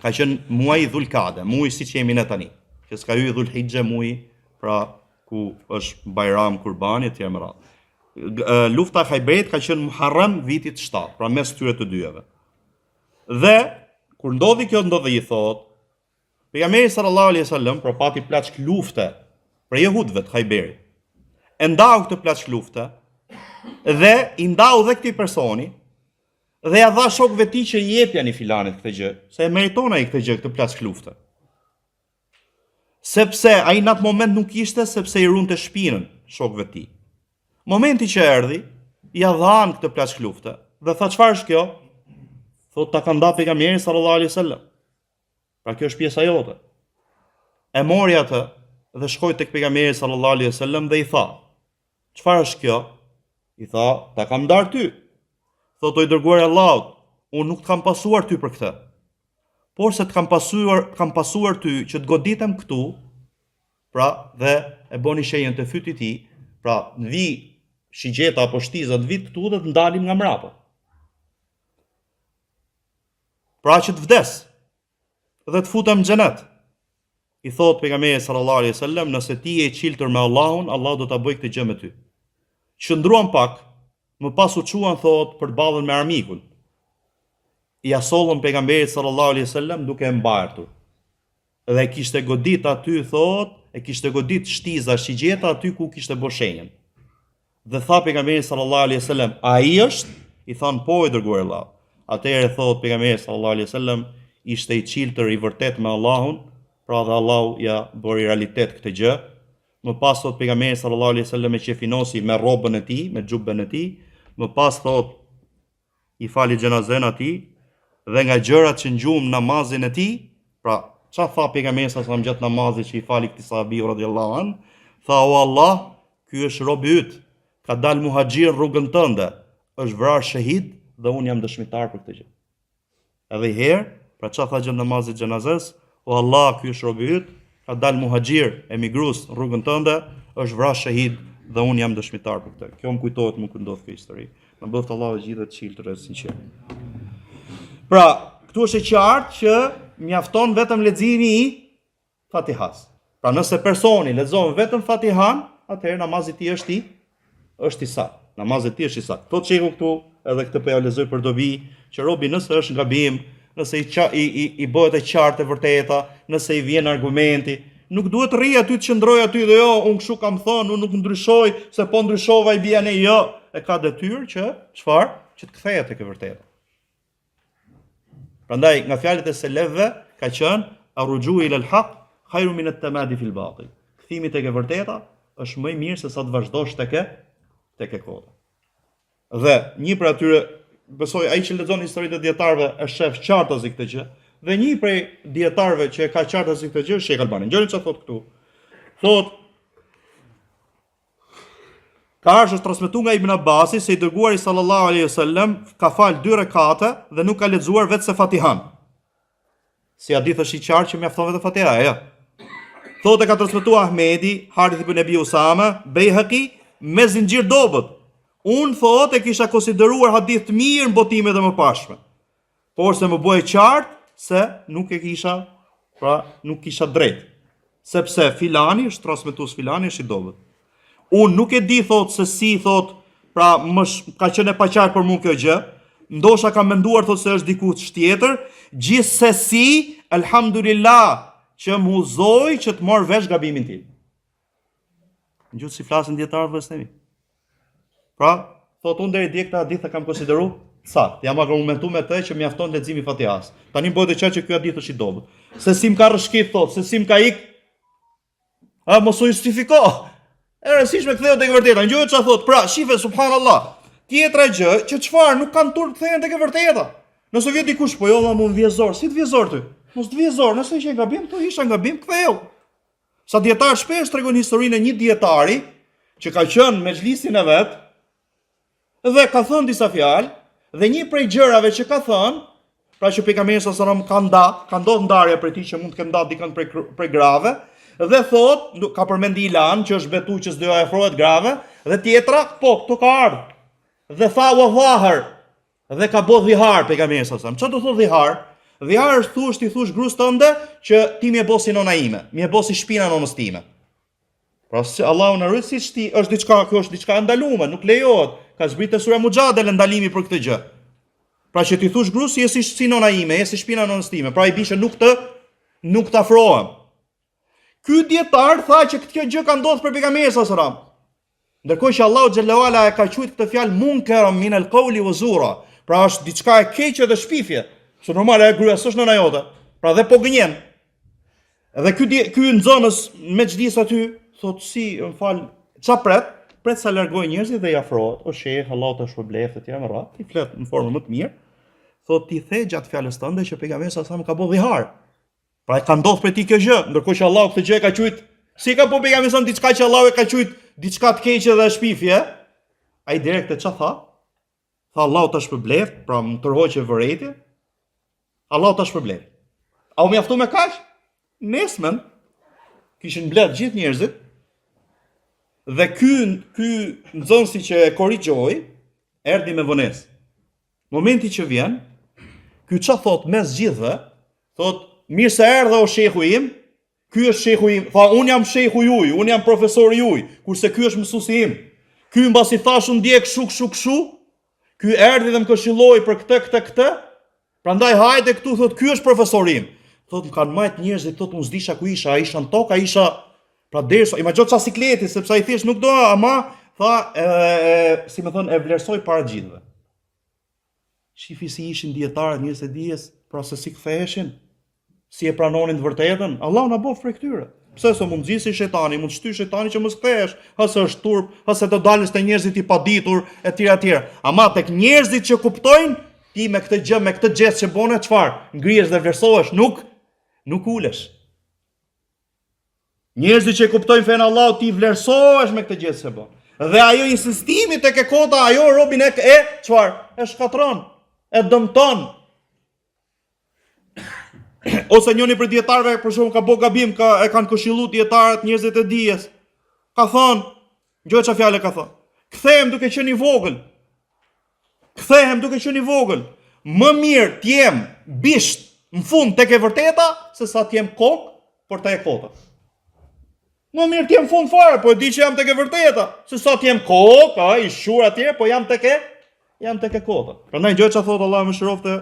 Ka qenë muaji Dhulkade, muaji siç jemi ne tani. Që s'ka hyrë Dhulhijhe, muaji pra ku është Bajram, Kurbani etj. Me radhë. Lufta e Khajberit ka qenë Muharram vitit 7, pra mes këtyre të dyjave. Dhe kur ndodhi kjo ndodhi i thot, pejgamberi sallallahu alaihi wasallam pra pati plaçk lufte për jehudëve të Khajberit. E ndau këtë plaçk lufte dhe i ndau dhe këtij personi dhe ja dha shokëve tij që i jepja një filanit këtë gjë, se e meriton ai këtë gjë, këtë plaçk lufte. Sepse ai në atë moment nuk ishte, sepse i runte shpinën shokëve tij. Momenti që erdhi, ja dhan këtë plaçk lufte dhe tha çfarë është kjo? Thot ta ka nda pejgamberi sallallahu alaihi wasallam. Pra kjo është pjesa jote. E mori atë dhe shkoi tek pejgamberi sallallahu alaihi wasallam dhe i tha: "Çfarë është kjo?" I tha: "Ta kam ndar ty." Thot o i dërguar i Allahut, unë nuk të kam pasuar ty për këtë. Por se të kam pasuar ty që të goditem këtu, pra dhe e boni shenjën të fytit ti, pra në vi shigjeta apo shtiza të vit këtu dhe të ndalim nga mrapa. Pra që të vdes dhe të futem në xhenet. I thot pejgamberi sallallahu alaihi wasallam, nëse ti je i qiltur me Allahun, Allah do ta bëj këtë gjë me ty. Qëndruan pak, më pas u çuan thot për të ballën me armikun. Ja sollën pejgamberit sallallahu alaihi wasallam duke e mbartur. Dhe e kishte godit aty thot, e kishte godit shtiza shigjeta aty ku kishte bërë shenjën. Dhe tha pejgamberi sallallahu alaihi wasallam, ai është? I than po i dërguar i Allahut. Atëherë thot pejgamberi sallallahu alaihi wasallam, ishte i qiltër i vërtet me Allahun, pra dhe Allahu ja bëri realitet këtë gjë. Më pas thot pejgamberi sallallahu alaihi wasallam e qefinosi me rrobën e tij, me xhubën e tij. Më pas thot i fali xhenazen atij dhe nga gjërat që ngjum namazin e tij, pra çfarë tha pejgamberi sallallahu alaihi wasallam gjatë namazit që i fali këtij sahabiu radhiyallahu an, tha o Allah, ky është robi yt, ka dal muhaxhir rrugën tënde, është vrarë shahid dhe unë jam dëshmitar për këtë gjë. Edhe i herë, pra çfarë tha gjatë namazit xhenazes, o Allah, ky është robi yt, ka dal muhaxhir emigrues rrugën tënde, është vrarë shahid dhe unë jam dëshmitar për këtë. Kjo më kujtohet më kur ndodh kjo histori. Na bëft Allahu gjithë të qiltër e sinqert. Pra, këtu është e qartë që mjafton vetëm leximi i Fatihas. Pra nëse personi lexon vetëm Fatihan, atëherë namazi i tij është i saktë. Namazi i tij është i saktë. Thotë shehu këtu, edhe këtë po ja lexoj për dobi, që robi nëse është gabim, nëse i bëhet e qartë e vërteta, nëse i vjen argumenti, nuk duhet të rri aty të qëndroj aty dhe jo, unë kështu kam thënë, unë nuk ndryshoj, se po ndryshova i bie ne jo, e ka detyrë që çfarë? Që të kthehet tek e vërteta. Prandaj nga fjalët e selefëve ka qenë arruju ila al-haq khairu min at-tamadi fi al-batil. Kthimi tek e vërteta është më i mirë se sa të vazhdosh tek e kota. Dhe një prej atyre, besoj ai që lexon historitë e dietarëve e shef qartazi këtë gjë, dhe një prej dietarëve që e ka qartazi këtë gjë është Sheikh Albani. Gjoni çfarë thot këtu. Thot ka është transmetuar nga Ibn Abbasi se i dërguari sallallahu alaihi wasallam ka fal 2 rekate dhe nuk ka lexuar vetë se Fatihan. Si hadith është i qartë që mjafton vetë Fatiha, ja. Thotë ka transmetuar Ahmedi, Harith ibn Abi Usama, Baihaqi me zinxhir dobët. Unë thotë e kisha konsideruar hadith të mirë në botimet e mëparshme. Por se më bëi qartë se nuk kisha drejt. Sepse filani është transmetues filani është i dobët. Unë nuk e di thot se si thot, pra ka qenë e paqartë për mua kjo gjë, ndoshta kam menduar thot se është dikush tjetër, gjithsesi, elhamdulillah, që më uzoi që të marr vesh gabimin tim. Në gjithë si flasin dietarëve vëllezëri. Pra, thot unë deri dje këtë hadith e kam konsideruar saktë. Jam argumentuar me të që mjafton leximi i Fatihas. Tani bëhet e qartë që ky hadith është i dobët. Se si më ka rrshkit thot, se si më ka ik, mos u justifiko. E rëndësishme ktheu tek e vërteta. Ngjoj çfarë thot. Pra, shife subhanallahu. Tjetra gjë që çfarë nuk kanë turp kthehen tek e vërteta. Nëse vjen dikush po jo më vjen zor, si të vjen zor ty? Mos të vjen zor, nëse ishe gabim, to isha gabim, ktheu. Sa dietar shpesh tregon historinë e një dietari që ka qenë me xhlisin e vet dhe ka thënë disa fjalë dhe një prej gjërave që ka thënë, pra që pejgamberi sallallahu alajhi wasallam ka ndodhur ndarje për ti që mund të kenë ndarë dikën prej grave. Dhe thot, ka përmend Ilan që është betu që s'do afrohet grave, dhe tjetra, po, këtu ka ardhur. Dhe tha wa zahir, dhe ka bë dhihar pejgamberi sallallahu alajhi wasallam. Çfarë do thotë dhihar? Dhihar është ti thush gruas tënde që ti më e bosi nona ime, më e bosi shpina nonës time. Pra se Allahu na rrit siç ti është diçka, kjo është diçka e ndaluar, nuk lejohet. Ka zbritur sura Mujadele ndalimi për këtë gjë. Pra që ti thush gruas je si nona ime, je si shpina nonës time. Pra i bishë nuk të afrohem. Ky dietar tha që kjo gjë ka ndodhur për pejgamberin sallallahu alajhi wasallam. Ndërkohë që Allahu xhallahu ala e ka quajtur këtë fjalë munkaran min al-qawli wa zura. Pra është diçka e keqe dhe shpifje. Se normale e gruaja s'është nëna jote. Pra dhe po gënjen. Edhe ky nxënës me xhdis aty thot si, më fal, ç'a pret sa largojnë njerëzit dhe i afrohet. O sheh, Allahu ta shpërbleft etj me radhë. I flet në formë më të mirë. Thot ti the gjatë fjalës tënde që pejgamberi sa ka bë dhihar. Pra e ka ndodhur për ti kjo gjë, ndërkohë që Allahu këtë gjë e ka quajtur, si ka po pejgamberi sa diçka që Allahu e ka quajtur diçka të keqe dhe shpifje. Ai direkt ç'a tha? Tha Allahu ta shpërbleft, pra më tërhoqë vërejtje. Allahu ta shpërbleft. A u mjaftu me kaq? Nesmen kishin mbledh gjithë njerëzit dhe ky nxënësi që e korrigjoi erdhi me vonesë. Momenti që vjen, ky ç'a thot mes gjithëve, thot mirë se erdhe o shehu im, ky është shehu im, tha un jam shehu juaj, un jam profesori juaj, kurse ky është mësuesi im. Ky mbasi thash un ndjek kshu, ky erdhi dhe më këshilloi për këtë. Prandaj hajde këtu thot ky është profesori im. Thot më kanë marrë njerëzit, thot unë s'disha ku isha, isha në tokë, isha pra derisa, imagjino çfarë sikleti, sepse ai thjesht nuk do, ama tha si më thon e vlerësoi para gjithëve. Shifi si ishin dietarët njerëz e dijes, pra se si ktheheshin, si e pranonin të vërtetën. Allahu na bof prej këtyre. Pse se mund nxjisi shejtani, mund shtyj shejtani që mos kthehesh, ose është turp, ose të dalësh te njerëzit i paditur etj. Ama tek njerëzit që kuptojnë, ti me këtë gjë, me këtë gest që bone, çfarë? Ngrihesh dhe vlerësohesh, nuk ulesh. Njerëzit që kuptojnë fen Allahu, ti vlerësohesh me këtë gest që bën. Dhe ajo insistimi tek e kota, ajo robin e çfarë? E shkatron, e dëmton. Ose njëri për dietarëve për shkak ka bë gabim, e kanë këshilluar dietarët njerëzit e dijes. Ka thonë, gjë çfarë fjalë ka thonë? Kthehem duke qenë i vogël. Më mirë t'jem bisht në fund tek e vërteta se sa t'jem kokë për te e kota. Më mirë t'jem fund fare, po e di që jam tek e vërteta, se sa t'jem kokë, i shur atje, po jam tek e kota. Prandaj gjë çfarë thot Allahu më shërofte,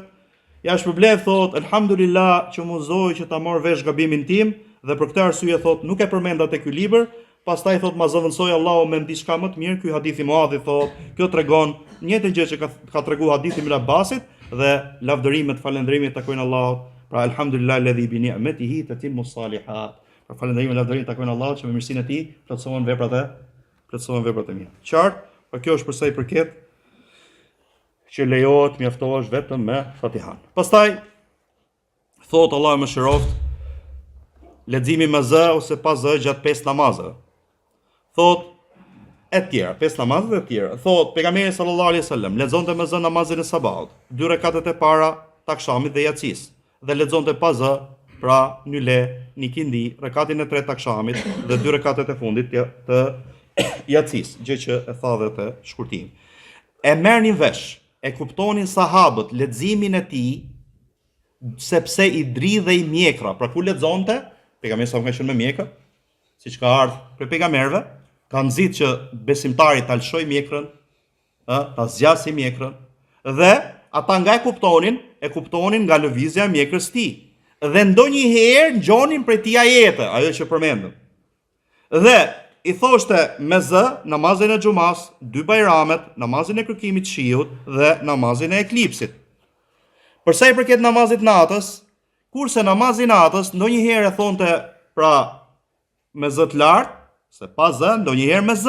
ja shpërblet thot elhamdulillah që muzoj që ta marr vesh gabimin tim dhe për këtë arsye thot nuk e përmenda te ky libër. Pastaj thot ma zëvendësoi Allahu me diçka më të mirë. Ky hadithi Muadhi thot, kjo tregon njëjtë gjë që ka treguar hadithi Ibn Abbasit dhe lavdërimet, falënderimet takojnë Allahut. Pra alhamdulillah alladhi bi ni'matihi tatimmu salihat. Pra falënderimet, lavdërimet takojnë Allahut që me mirësinë e tij plotësohen veprat e mira. Qartë, pra kjo është për sa i përket që lejohet mjaftohesh vetëm me Fatihan. Pastaj thot Allahu më shëroft leximi me z ose pa z gjatë 5 namazeve. Thot e tjera, 5 namazet e tjera. Thot pejgamberi sallallahu alaihi wasallam lexonte me z namazin e sabahut, 2 rekatet e para të akşamit dhe yatsis, dhe lexonte pa z, pra nyle, nikindi, rekatin e 3 të akşamit dhe 2 rekatet e fundit të yatsis, gjë që e tha dhe të shkurtim. E merrnin vesh, e kuptonin sahabët leximin e tij sepse i dridhej mjekra. Pra kur lexonte, pejgamberi sa ka qenë me mjekra, siç ka ardhur për pejgamberëve, ka nxit që besimtari ta lëshoj mjekrën, ta zgjasë mjekrën, dhe ata nga e kuptonin nga lëvizja e mjekrës së tij. Dhe ndonjëherë ngjonin prej tij ajete, ajo që përmendëm. Dhe i thoshte me z namazin e xumas, 2 bajramet, namazin e kërkimit të shiut dhe namazin e eklipsit. Për sa i përket namazit natës, kurse namazi natës ndonjëherë e thonte pra me z të lartë, se pa z, ndonjëherë me z.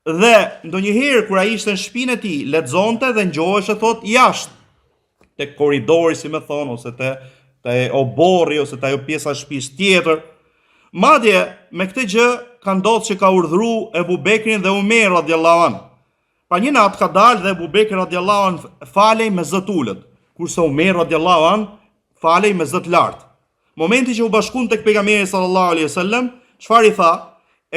Dhe ndonjëherë kur ai ishte në shtëpinë e tij, lexonte dhe ngjohej thot jashtë te korridori, si më thon, ose te oborri ose te ajo pjesa e shtëpisë tjetër. Madje me këtë gjë ka ndodhur që ka urdhëruar Ebu Bekrin dhe Umer radhiyallahu anhu. Pa një natë ka dalë dhe Ebu Bekri radhiyallahu anhu falej me z të ulët, kurse Umer radhiyallahu anhu falej me z të lartë. Momenti që u bashkuan tek pejgamberi sallallahu alaihi wasallam, çfarë i tha?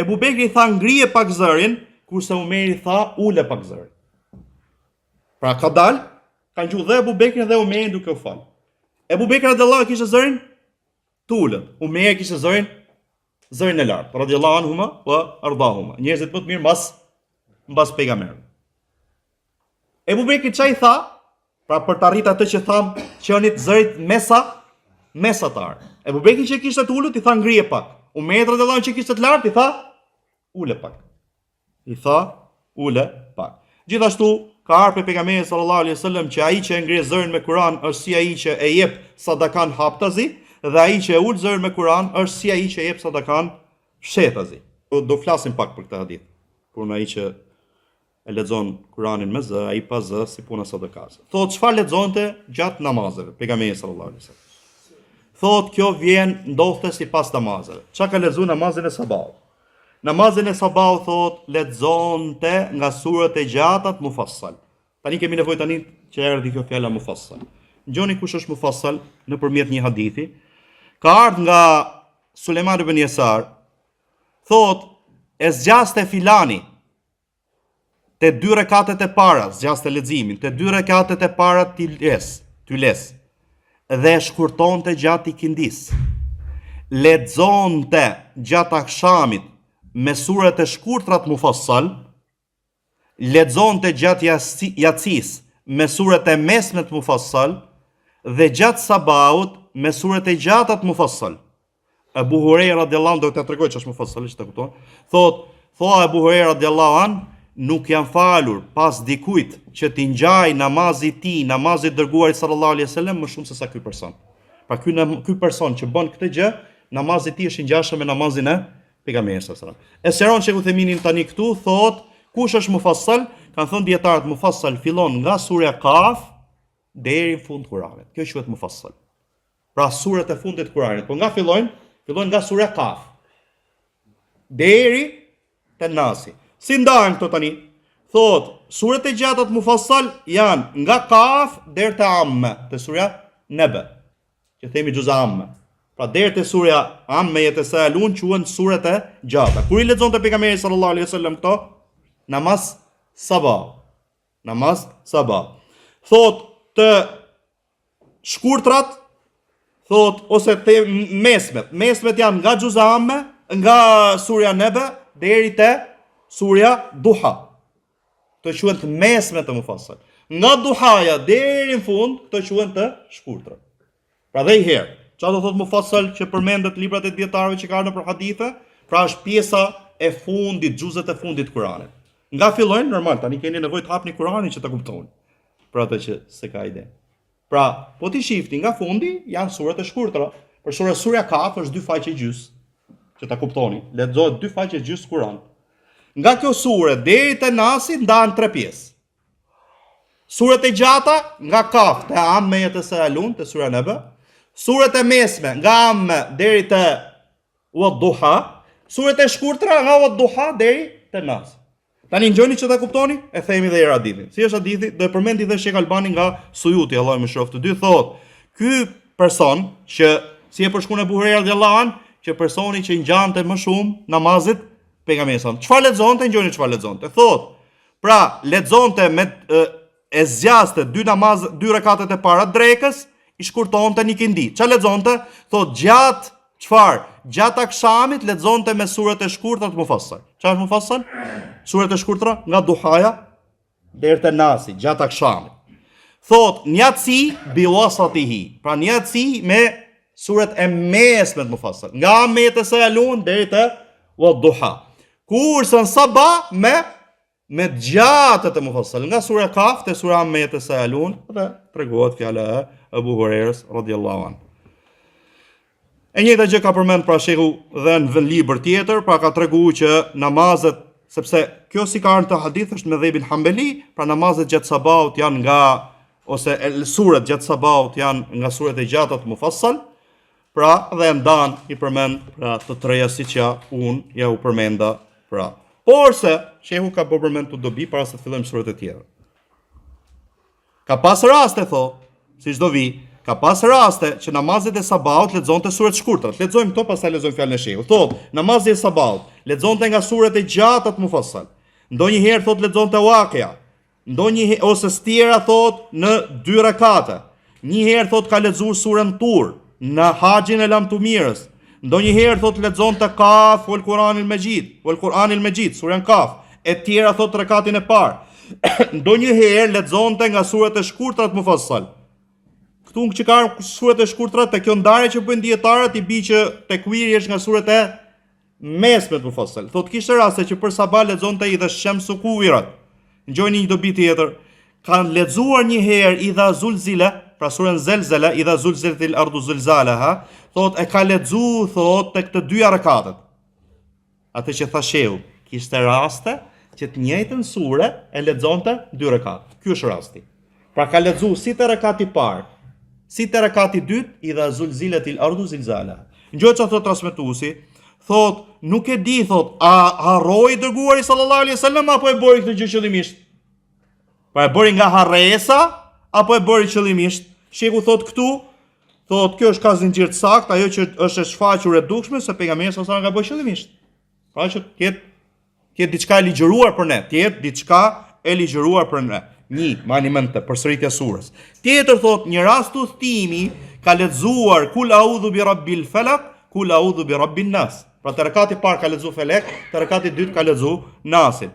Ebu Bekri tha ngrije pak zërin, kurse Umeri tha ule pak zërin. Pra ka dalë kanë gjuhë dhe Ebu Bekrin dhe Umerin duke u falë. Ebu Bekri radiallahu kishte zërin të ulët, Umeri kishte zërin e lartë, radiallahu anhuma wa ardahuma. Njerëzit më të mirë mbas pejgamberit. Ebu Bekri çai tha, pra për të arritur atë që tham, qenit zërit mesatar. Ebu Bekri që kishte të ulët i tha ngrije pak. Umeri radiallahu anhu që kishte të lartë i tha ule pak. Gjithashtu ka ardhur pejgamberi sallallahu alaihi wasallam që ai që e ngre zërin me Kur'an është si ai që e jep sadakan haptazi dhe ai që e ul zërin me Kur'an është si ai që e jep sadakan fshetazi. Do flasim pak për këtë hadith. Por ai që e lexon Kur'anin me zë, ai pa zë si puna sadakas. Thotë çfarë lexonte gjatë namazeve pejgamberi sallallahu alaihi wasallam. Thotë kjo vjen ndodhte sipas namazeve. Çka ka lexuar namazin e sabahut? Namazin e sabahut thot lexonte nga surat e gjata të Mufassal. Tani kemi nevojë tani që erdhi kjo fjala Mufassal. Ngjoni kush është Mufassal nëpërmjet një hadithi. Ka ardhur nga Sulejman ibn Yasar, thot e zgjaste filani te 2 rekatet e para, zgjaste leximin, te 2 rekatet e para ty les. Dhe shkurtonte gjatë ikindis. Lexonte gjatë akşamit me surat e shkurtra të Mufassal, lexonte gjatë Yasis me surat e mesme të Mufassal dhe gjatë sabahut me surat e gjata të Mufassal. Abu Huraira radiallahu anhu do t'ja tregoj ç'është Mufassal, që ta kupton. Thot Abu Huraira radiallahu anhu, nuk janë falur pas dikujt që t'i ngjaj namazi i tij, namazi i dërguarit sallallahu alaihi wasallam më shumë se sa ky person. Pra ky person që bën këtë gjë, namazi i tij është i ngjashëm me namazin e pejgamberit sallallahu alaihi wasallam. Eseron Sheikh Utheminin tani këtu thot, kush është Mufassal? Kanë thënë dietarët Mufassal fillon nga surja Kaf deri në fund Kuranit. Kjo quhet Mufassal. Pra surat e fundit të Kuranit. Po nga fillojnë nga surja Kaf deri te Nasi. Si ndahen këto tani? Thot, surat e gjata të Mufassal janë nga Kaf deri te Amma, te surja Naba, që themi juz Amma. Pra deri te surja Amma yatasalun quhen surat e gjata. Kur i lexonte pejgamberi sallallahu alaihi wasallam këto, namaz sabah. Thot të shkurtrat, thot ose të mesmet janë nga juz Amma, nga surja Naba deri te surja Duha. Këto quhen të mesme të Mufassal. Nga Duhaja deri në fund, këto quhen të shkurtra. Pra dhe i herë, çfarë do thot Mufassal që përmendet librat e dietarëve që kanë për hadithe? Pra është pjesa e fundit, xhuzet e fundit të Kuranit. Nga fillojnë normal, tani keni nevojë të hapni Kuranin që ta kuptoni. Për atë që s'e ka ide. Pra, po ti shifni nga fundi janë surat e shkurtra. Për surja Kaf është 2 faqe gjys, që ta kuptoni. Lexohet 2 faqe gjys Kur'an. Nga kjo sure deri te Nasi ndahen 3 pjesë. Surat e gjata nga Kaf te Amma yatasalun te sura Naba, surat e mesme nga Amma deri te Wadduha, surat e shkurtra nga Wadduha deri te Nas. Tani ngjoni që ta kuptoni, e themi dhe herë hadithin. Si është hadithi? Do e përmendi dhe Sheikh Albani nga Suyuti, Allahu më shoftë. Dy thot, ky person që si e përshkruan Abu Huraira radhiyallahu an, që personi që ngjante më shumë namazit pejgamberit. Çfarë lexonte? Ngjoni çfarë lexonte. Thot, pra lexonte me e zgjaste 2 rekatet e para drekës, i shkurtonte në ikindi. Çfarë lexonte? Thot gjatë çfarë? Gjatë akşamit lexonte me surat e shkurtra të Mufassal. Çfarë është Mufassal? Surat e shkurtra nga Duhaja deri te Nasi, gjatë akşamit. Thot njatsi bi wasatihi. Pra njatsi me surat e mesme të Mufassal. Nga Amma yatasalun deri te Wadduha. Kurse në sabah me gjatët e Mufassal, nga sura Kaf te sura Amma yatasalun, dhe tregohet fjala e Abu Hurairas radhiyallahu anhu. E njëjta gjë ka përmend pra shehu dhe në libër tjetër, pra ka treguar që namazet, sepse kjo si ka ardhur te hadith është me dhëbin Hambeli, pra namazet gjatë sabahut janë nga ose surat gjatë sabahut janë nga surat e gjata të Mufassal, pra dhe ndan i përmend pra të treja siç ja u përmenda pra. Por se shehu ka përmend të dobi para se të fillojmë surat e tjera. Ka pas raste siç do vi, ka pas raste që namazet e sabahut lexonte surat shkurtra. Lexojmë këto, pastaj lexojmë fjalën e shehut. Thot, namazi i sabahut lexonte nga surat e gjata të Mufassal. Ndonjëherë thot lexonte Waqia, ndonjëherë ose tjera thot në 2 rekate. Një herë thot ka lexuar surën Tur në Haxhin e Lamtumirës. Ndonjëherë thot lexonte Kaf ul Kur'anil Mejid, surën Kaf. E tjera thot rekatin e parë. Ndonjëherë lexonte nga surat e shkurtra të Mufassal. Këtu që ka surat e shkurtra, te kjo ndarje që bëjnë dietarët i bi që tekwiri është nga surat e mesme të Mufassal. Thot kishte raste që për sabah lexonte Idha Shamsu Kuwirat. Ngjojni një dobi tjetër. Kanë lexuar një herë Idha Zulzila, pra surën Zelzala, Idha Zulzilatil ardu zilzalaha, thot e ka lexuar thot tek të 2 rekatet. Atë që tha shehu, kishte raste që të njëjtën sure e lexonte 2 rekat. Ky është rasti. Pra ka lexuar si te rekati i parë, si te rekati i dytë, Idha Zulzilatil ardu zilzalaha. Ngjoj çfarë thot transmetuesi, thot nuk e di thot a harroi dërguari sallallahu alaihi wasallam apo e bëri këtë gjë qëllimisht. Pa e bëri nga harresa apo e bëri qëllimisht. Sheku thot këtu, thot kjo është ka zinxhir të saktë, ajo që është e shfaqur e dukshme se pejgamberi sallallahu alaihi wasallam ka bërë qëllimisht. Pra që ketë diçka e ligjëruar për ne, për ne. Një, mani mend të përsëritja surës. Tjetër thot një rast udhtimi ka lexuar Kul a'udhu bi rabbil falaq, Kul a'udhu bi rabbin nas. Pra te rekati i parë ka lexuar Felek, te rekati i dytë ka lexuar Nasin.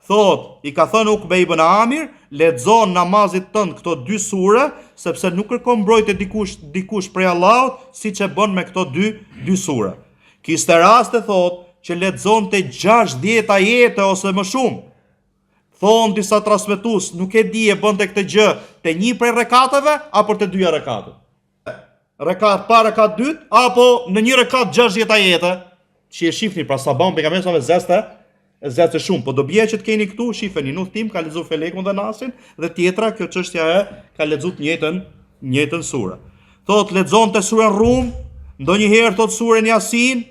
Thot, i ka thënë Ukbe ibn Amir, lexon namazit tënd këto 2 sure, sepse nuk kërkon mbrojtje dikush prej Allahut, siç e bën me këto 2 sure. Kishte raste thot që lexonte 60 ajete ose më shumë. Thon disa transmetues, nuk e di e bënte këtë gjë te një prej rekateve apo te 2 rekate. Rekat para, rekat dytë, apo në një rekat 60 ajete, që e shifni, pra sa ban pejgamberi sa zeste shumë, po do bie që të keni këtu, shifeni, në udhtim ka lexuar Felekun dhe Nasin, dhe tjetra, kjo çështja e ka lexuar njëjtën sure. Thot lexonte surën Rum, ndonjëherë thot surën Yasin,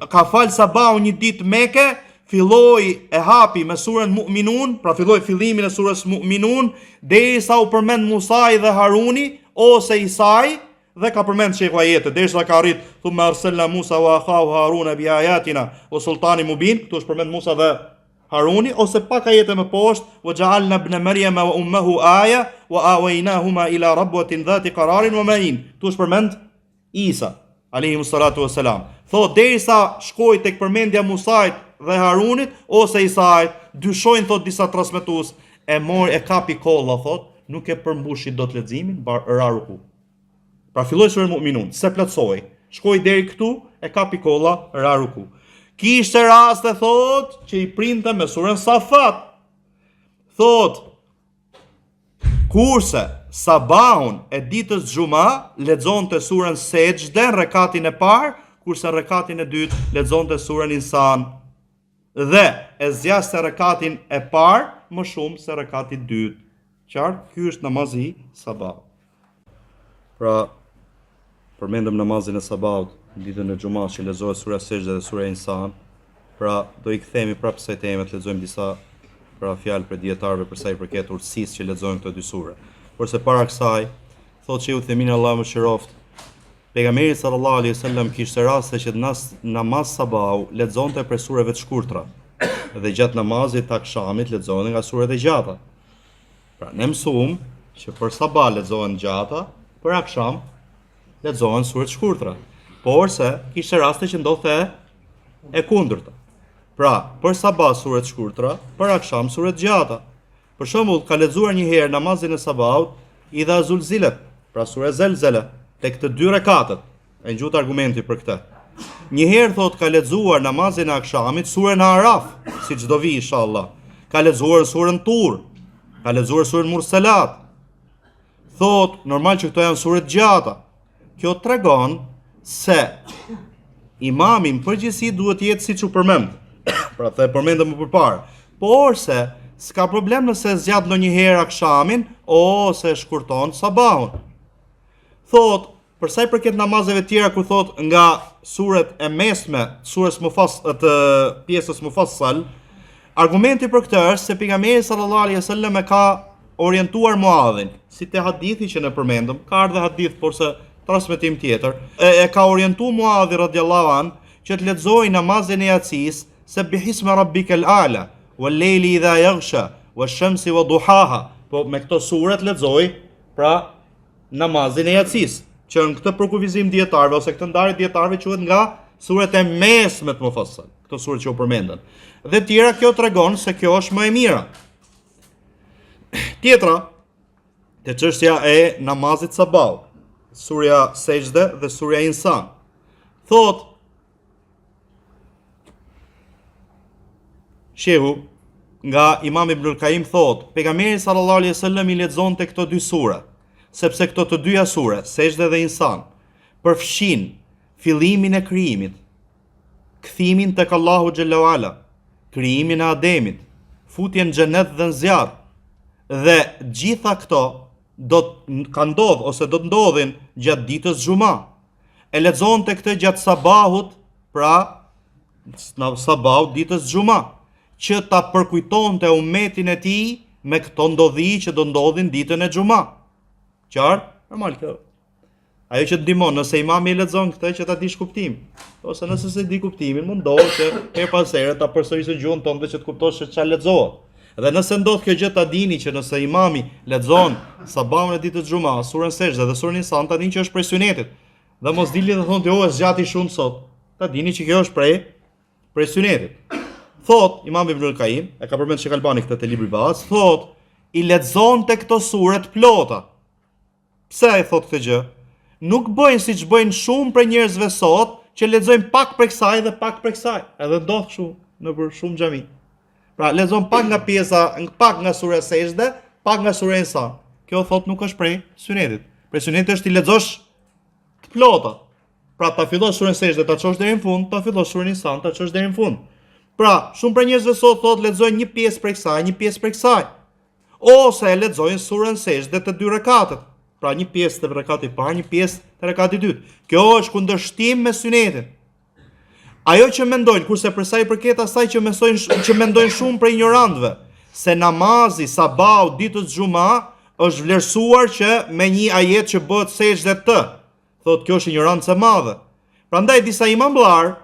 ka fal sabahun një ditë Mekë, filloi e hapi me surën Mu'minun, pra filloi fillimin e surës Mu'minun, derisa u përmend Musai dhe Haruni ose Isai, dhe ka përmend sheku ajete, derisa ka arrit thumma arsalna Musa wa akhahu Haruna bi ayatina wa sultanin mubin, këtu është përmend Musa dhe Haruni, ose pak ajete më poshtë, wa ja'alna ibn Maryama wa ummuhu aya wa awaynahuma ila rabwatin dhati qararin wa ma'in. Këtu është përmend Isa alayhi salatu wassalam. Thot derisa shkoi tek përmendja Musait dhe Harunit ose Isait, dyshojnë thot disa transmetues, e kapi kolla thot, nuk e përmbushi dot leximin, ra ruku. Pra filloi surën Mu'minun, se plotsoi. Shkoi deri këtu, e kapi kolla, ra ruku. Kishte raste thot që i printe me surën Safat. Thot kurse sabahun e ditës xhuma lexonte surën Sejdë rekatin e parë, kurse rekatin e dytë lexonte surën Insan. Dhe e zgjaste rekatin e parë më shumë se rekati i dytë. Qartë, ky është namazi i sabahut. Pra përmendëm namazin e sabahut ditën e xumës që lexohet sura Sejdë dhe sura Insan. Pra do i kthehemi prapë kësaj teme, të lexojmë disa fjalë për dietarëve për sa i përket urtësisë që lexojnë këto 2 sure. Porse para kësaj, thotë që Uthaymin Allahu më shëroft, pejgamberi sallallahu alaihi wasallam kishte raste që namaz sabahu lexonte për sureve të shkurtra. Dhe gjatë namazit të akşamit lexonin nga suret e gjata. Pra ne mësuam që për sabah lexohen gjata, për akşam lexohen sure të shkurtra. Porse kishte raste që ndodhte e kundërta. Pra, për sabah sure të shkurtra, për akşam sure të gjata. Për shembull, ka lexuar një herë namazin e sabahut Idha Zulzilat, pra sure Zelzala, tek të 2 rekatet. E ngjut argumenti për këtë. Një herë thot ka lexuar namazin e akşamit surën Araf, siç do vi inshallah. Ka lexuar surën Tur, ka lexuar surën Mursalat. Thot, normal që këto janë sure të gjata. Kjo tregon se imami në përgjithësi duhet të jetë siç u përmend. Pra the përmendëm më përpara. Por se s'ka problem nëse zgjat ndonjëherë akşamin ose shkurton sabahun. Thot, për sa i përket namazeve tjera kur thot nga suret e mesme, surës të pjesës Mufassal, argumenti për këtë është se pejgamberi sallallahu alaihi wasallam e ka orientuar Muadhin, si te hadithi që ne përmendëm, ka ardhur hadith por se transmetim tjetër, e ka orientuar Muadhi radhiyallahu an që të lexojë namazin e Yasis, Sabbihisma rabbikal a'la, wal layli idha yaghsha, wa shamsi wa duhaha. Po me këto sure të lexoj pra namazin e Yacis, që në këtë përkufizim dietarëve ose këtë ndarje dietarëve quhet nga suret e mesme të mufassal, këto sure që u përmendën. Dhe tjera kjo tregon se kjo është më e mira. Tjetra, te çështja e namazit sabah, surja Sejdë dhe surja Insan. Thot Shehu nga Imam Ibnul Qayyim thot, pejgamberi sallallahu alaihi wasallam i lexonte këto dy sura, sepse këto të dyja sure, Sejdë dhe Insan, përfshin fillimin e krijimit, kthimin tek Allahu xhallahu ala, krijimin e Ademit, futjen në xhenet dhe në zjarr. Dhe gjitha këto do të kanë ndodhur ose do të ndodhin gjatë ditës xuma. E lexonte këtë gjatë sabahut, pra në sabahut ditës xuma, që ta përkujtonte umetin e tij me këto ndodhi që do ndodhin ditën e xuma. Qartë? Normal kjo. Ajo që të ndihmon nëse imami e lexon këtë që ta dish kuptimin, ose nëse se di kuptimin, mundohet që her pas here ta përsërisë gjuhën tonë dhe që të kuptosh se çfarë lexohet. Dhe nëse ndodh kjo gjë ta dini që nëse imami lexon sabahun e ditës xuma, surën Sejdë dhe surën Insan, ta dini që është prej sunetit. Dhe mos dilni dhe thonë jo, është zgjati shumë sot. Ta dini që kjo është prej sunetit. Thot Imam Ibnul Qayyim, e ka përmendur Sheikh Albani këtë te libri bazë, thot i lexonte këto sure të plota. Pse ai thot këtë gjë? Nuk bëjnë siç bëjnë shumë prej njerëzve sot, që lexojnë pak prej kësaj dhe pak prej kësaj. Edhe ndodh kështu nëpër shumë xhami. Pra lexon pak nga pjesa, pak nga sura Sejdë, pak nga sura Insan. Kjo thot nuk është prej sunetit. Prej sunetit është i lexosh të plota. Pra ta fillosh surën Sejdë ta çosh deri në fund, ta fillosh surën Insan ta çosh deri në fund. Pra, shumë prej njerëzve sot thot lexojnë një pjesë prej kësaj, një pjesë prej kësaj. Ose e lexojnë surën Sejdë të dy rekatet. Pra një pjesë të rekatit i parë, një pjesë të rekatit i dytë. Kjo është kundërshtim me sunetin. Ajo që mendojnë, kurse për sa i përket asaj që mendojnë shumë prej ignorantëve, se namazi sabahut ditës xuma është vlerësuar që me një ajet që bëhet sejdë të. Thotë kjo është ignorancë e madhe. Prandaj disa imamllar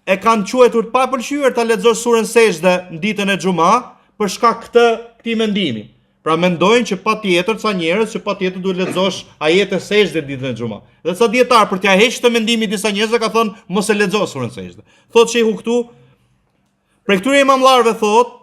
e kanë quajtur pa pëlqyer ta lexosh surën Sejdë në ditën e xuma për shkak këtij mendimi. Pra mendojnë që patjetër ca njerëz që patjetër duhet lexosh ajete Sejdë ditën e xuma. Dhe ca dietar për t'ia hequr të mendimin disa njerëzve ka thënë mos e lexo surën Sejdë. Thotë shehu këtu, për këtyre imamllarëve thotë,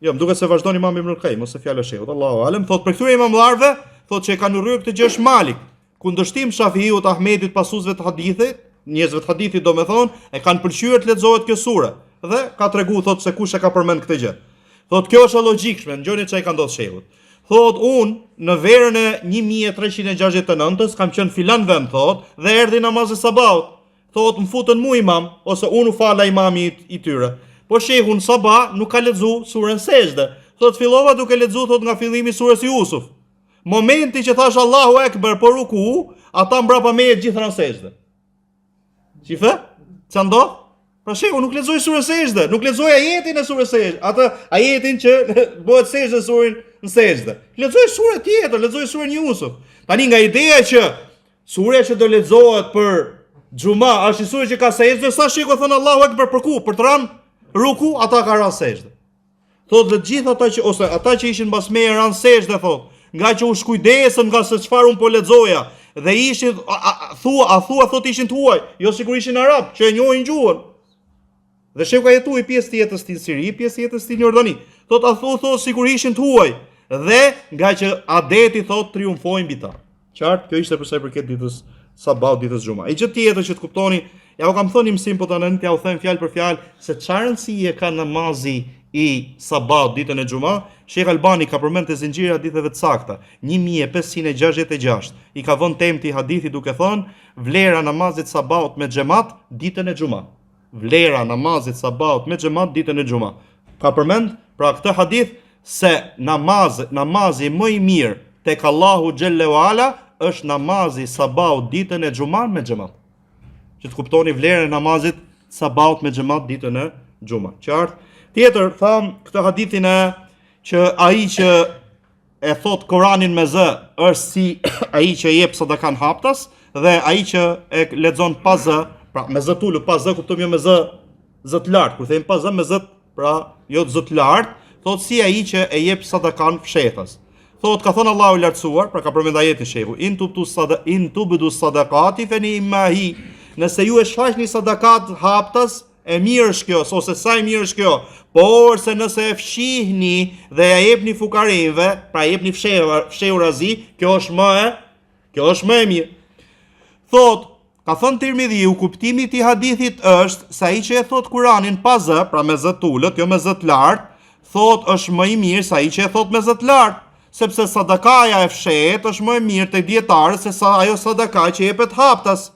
jo, më duket se vazhdon Imam Ibnul Qayyim ose fjala e shehut, Allahu alem, thotë për këtyre imamllarëve thotë që e kanë urryer këtë gjë është Malik. Kundërshtim Shafiut, Ahmedit, pasuesve të hadithit, njerëzve të hadithit domethënë, e kanë pëlqyer të lexohet kjo sure. Dhe ka treguar thotë se kush e ka përmend këtë gjë. Thotë kjo është e logjikshme, ngjoni çai ka ndodhur shehut. Thotë unë në verën e 1369-s kam qenë filan vend thotë dhe erdhi namazi sabahut. Thotë më futën mu imam ose unë u fala imami i tyre. Po shehu në sabah nuk ka lexu surën Sejdë. Thotë fillova duke lexu thotë nga fillimi i surës Yusuf. Momenti që thash Allahu Ekber por ruku, ata mbrapa meje gjithë në Sejdë. Qife? Ç'a ndodh? Pra shehu nuk lexoj surën Sejdë, nuk lexoj ajetin e surës Sejdë, atë ajetin që bëhet sejdë surën në Sejdë. Lexoj surë tjetër, lexoj surën Yusuf. Tani nga ideja që surja që do lexohet për xuma është surja që ka sejdë, sa sheku thon Allahu Ekber për ku? Për të rënë ruku, ata ka rënë sejdë. Thotë dhe gjithë ata që ose ata që ishin mbas meje rënë sejdë thotë, nga që u shkujdesën nga se çfarë un po lexoja dhe ishin thua thotë ishin të huaj, jo sikur ishin arab që e njohin gjuhën. Dhe sheku ka jetuar pjesë tjetër në Siri, pjesë tjetër në Jordani. Thotë thotë sikur ishin të huaj dhe nga që adeti thotë triumfojnë mbi ta. Qartë, kjo ishte për sa i përket ditës sabahut, ditës xuma. E gjë tjetër që të kuptoni, ja u kam thënë mësim po tani t'ja u them fjalë për fjalë se çfarë rëndësie ka namazi i sabahut ditën e xuma. Sheikh Albani ka përmend te zinxhiri haditheve të sakta 1566 i ka vënë temën e hadithit duke thënë vlera namazit sabahut me xhamat ditën e xuma. Vlera namazit sabahut me xhamat ditën e xuma. Ka përmend pra këtë hadith se namazi më i mirë tek Allahu xhallahu ala është namazi sabahut ditën e xuma me xhamat. Që të kuptoni vlerën e namazit sabahut me xhamat ditën e xuma. Qartë? Tjetër tham këtë hadithin që ai që e thot Koranin me zë është si ai që jep sadakan haptas dhe ai që e lexon pa zë, pra me zë tulu, pa zë kuptojmë jo me zë të lartë, kur them pa zë me zë, pra jo zë të lartë, Thot si ai që e jep sadakan fshetas. Thot ka thënë Allahu i lartësuar, pra ka përmend ajetin shehu, in tubdu sadaqati fa ni'mahi. Nëse ju e shfaqni sadakat haptas, e mirë është kjo, ose sa e mirë është kjo. Por se nëse e fshihni dhe ja jepni fukarinëve, pra jepni fshehurazi, kjo është më e mirë. Thot, ka thënë Tirmidhiu, kuptimi i këtij hadithit është se ai që e thot Kur'anin pa zë, pra me zë tullët, jo me zë të lartë, thot është më i mirë se ai që e thot me zë të lartë, sepse sadakaja e fshehet është më e mirë tek dietarët se sa ajo sadaka që jepet haptas.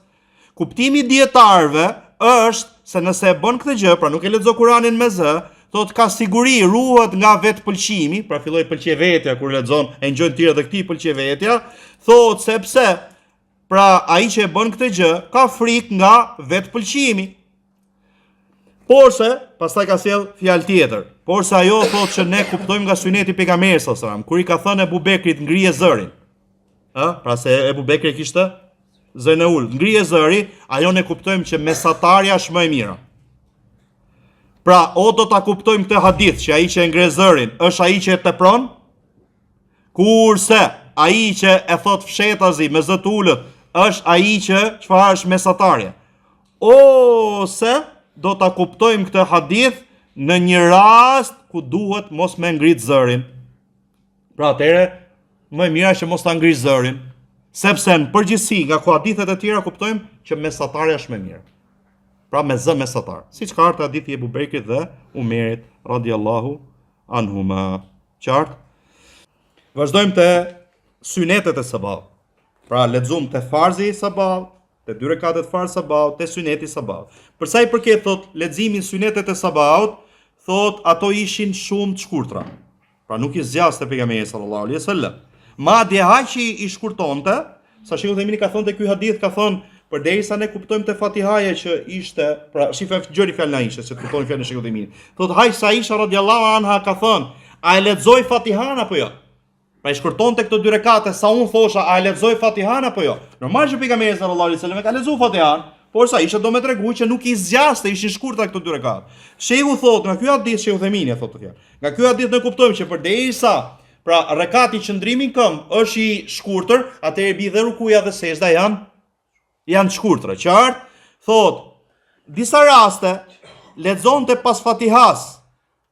Kuptimi i dietarëve është se nëse e bën këtë gjë, pra nuk e lexo Kur'anin me zë, thot ka siguri, ruhet nga vetpëlqimi, pra filloi pëlqevetja kur lexon, e ngjojnë tjerë dhe këtij pëlqevetja, thot sepse pra ai që e bën këtë gjë ka frikë nga vetpëlqimi. Porse, pastaj ka sjell fjalë tjetër. Porse ajo thotë që ne kuptojmë nga syneti pejgamberit sallallahu alajhi wasallam, kur i ka thënë Ebu Bekrit ngrije zërin. Pra se Ebu Bekri kishte zërin e ulët, ngrije zëri, ajo ne kuptojmë që mesatarja është më e mira. Pra, o do ta kuptojmë këtë hadith që ai që e ngre zërin është ai që e tepron, kurse ai që e thot fshetazi me zë të ulët është ai që çfarë është mesatarja. Ose do ta kuptojmë këtë hadith në një rast ku duhet mos me ngrit zërin. Pra atëre, më e mira që mos ta ngrish zërin, sepse në përgjithësi nga hadithet e tjera kuptojmë që mesatarja është më mirë. Pra me zë mesatar. Siç ka ardhur hadithi e Ebu Bekrit dhe Umerit radhiyallahu anhuma. Qartë? Vazhdojmë te synetet e sabahut. Pra lexojmë te farzi i sabahut, te 2 rekatet farz sabahut, te syneti i sabahut. Për sa i përket thot leximin synetet e sabahut, thot ato ishin shumë të shkurtra. Pra nuk i zgjaste pejgamberi sallallahu alaihi wasallam. Madje haqi i shkurtonte, sa Sheikhu Themini ka thënë te ky hadith, ka thënë përderisa ne kuptojmë te Fatihaja që ishte, pra shifë gjëri fjalën e Aishës, se kuptojmë fjalën e Sheikhu Themini. Thot haq Aisha radhiyallahu anha ka thënë, a e lexoj Fatihan apo jo? Pra i shkurtonte këto 2 rekate, sa unë thosha, a e lexoj Fatihan apo jo? Normal që pejgamberi sallallahu alaihi wasallam ka lexuar Fatihan, por sa Aisha do me tregu që nuk i zgjaste, ishin shkurtra këto 2 rekate. Shehu thot, nga ky hadith Shehu Themini thotë të fjalë. Nga ky hadith ne kuptojmë që përderisa pra rekati qëndrimi në këmbë është i shkurtër, atëherë bi dhe rukuja dhe sejdha janë të shkurtra. Qartë? Thot, disa raste lexonte pas Fatihas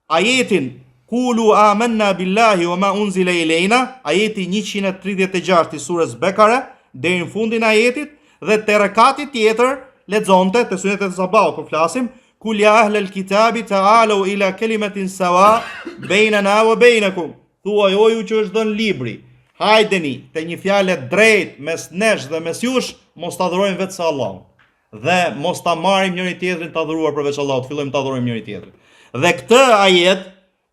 ajetin Kulu amanna billahi wa ma unzila ilejna, ajeti 136 i surës Bekare, deri në fundin e ajetit, dhe te rekati tjetër lexonte te sunetet e sabahut, po flasim, Kul ya ahlal kitabi ta'alu ila kalimatin sawa bainana wa bainakum. Thuaj o ju që është dhënë libri, hajdeni te një fjalë drejt mes nesh dhe mes jush, mos ta adhurojmë vetë sa Allahun. Dhe mos ta marrim njëri tjetrin të adhuruar përveç Allahut, fillojmë të adhurojmë njëri tjetrin. Dhe këtë ajet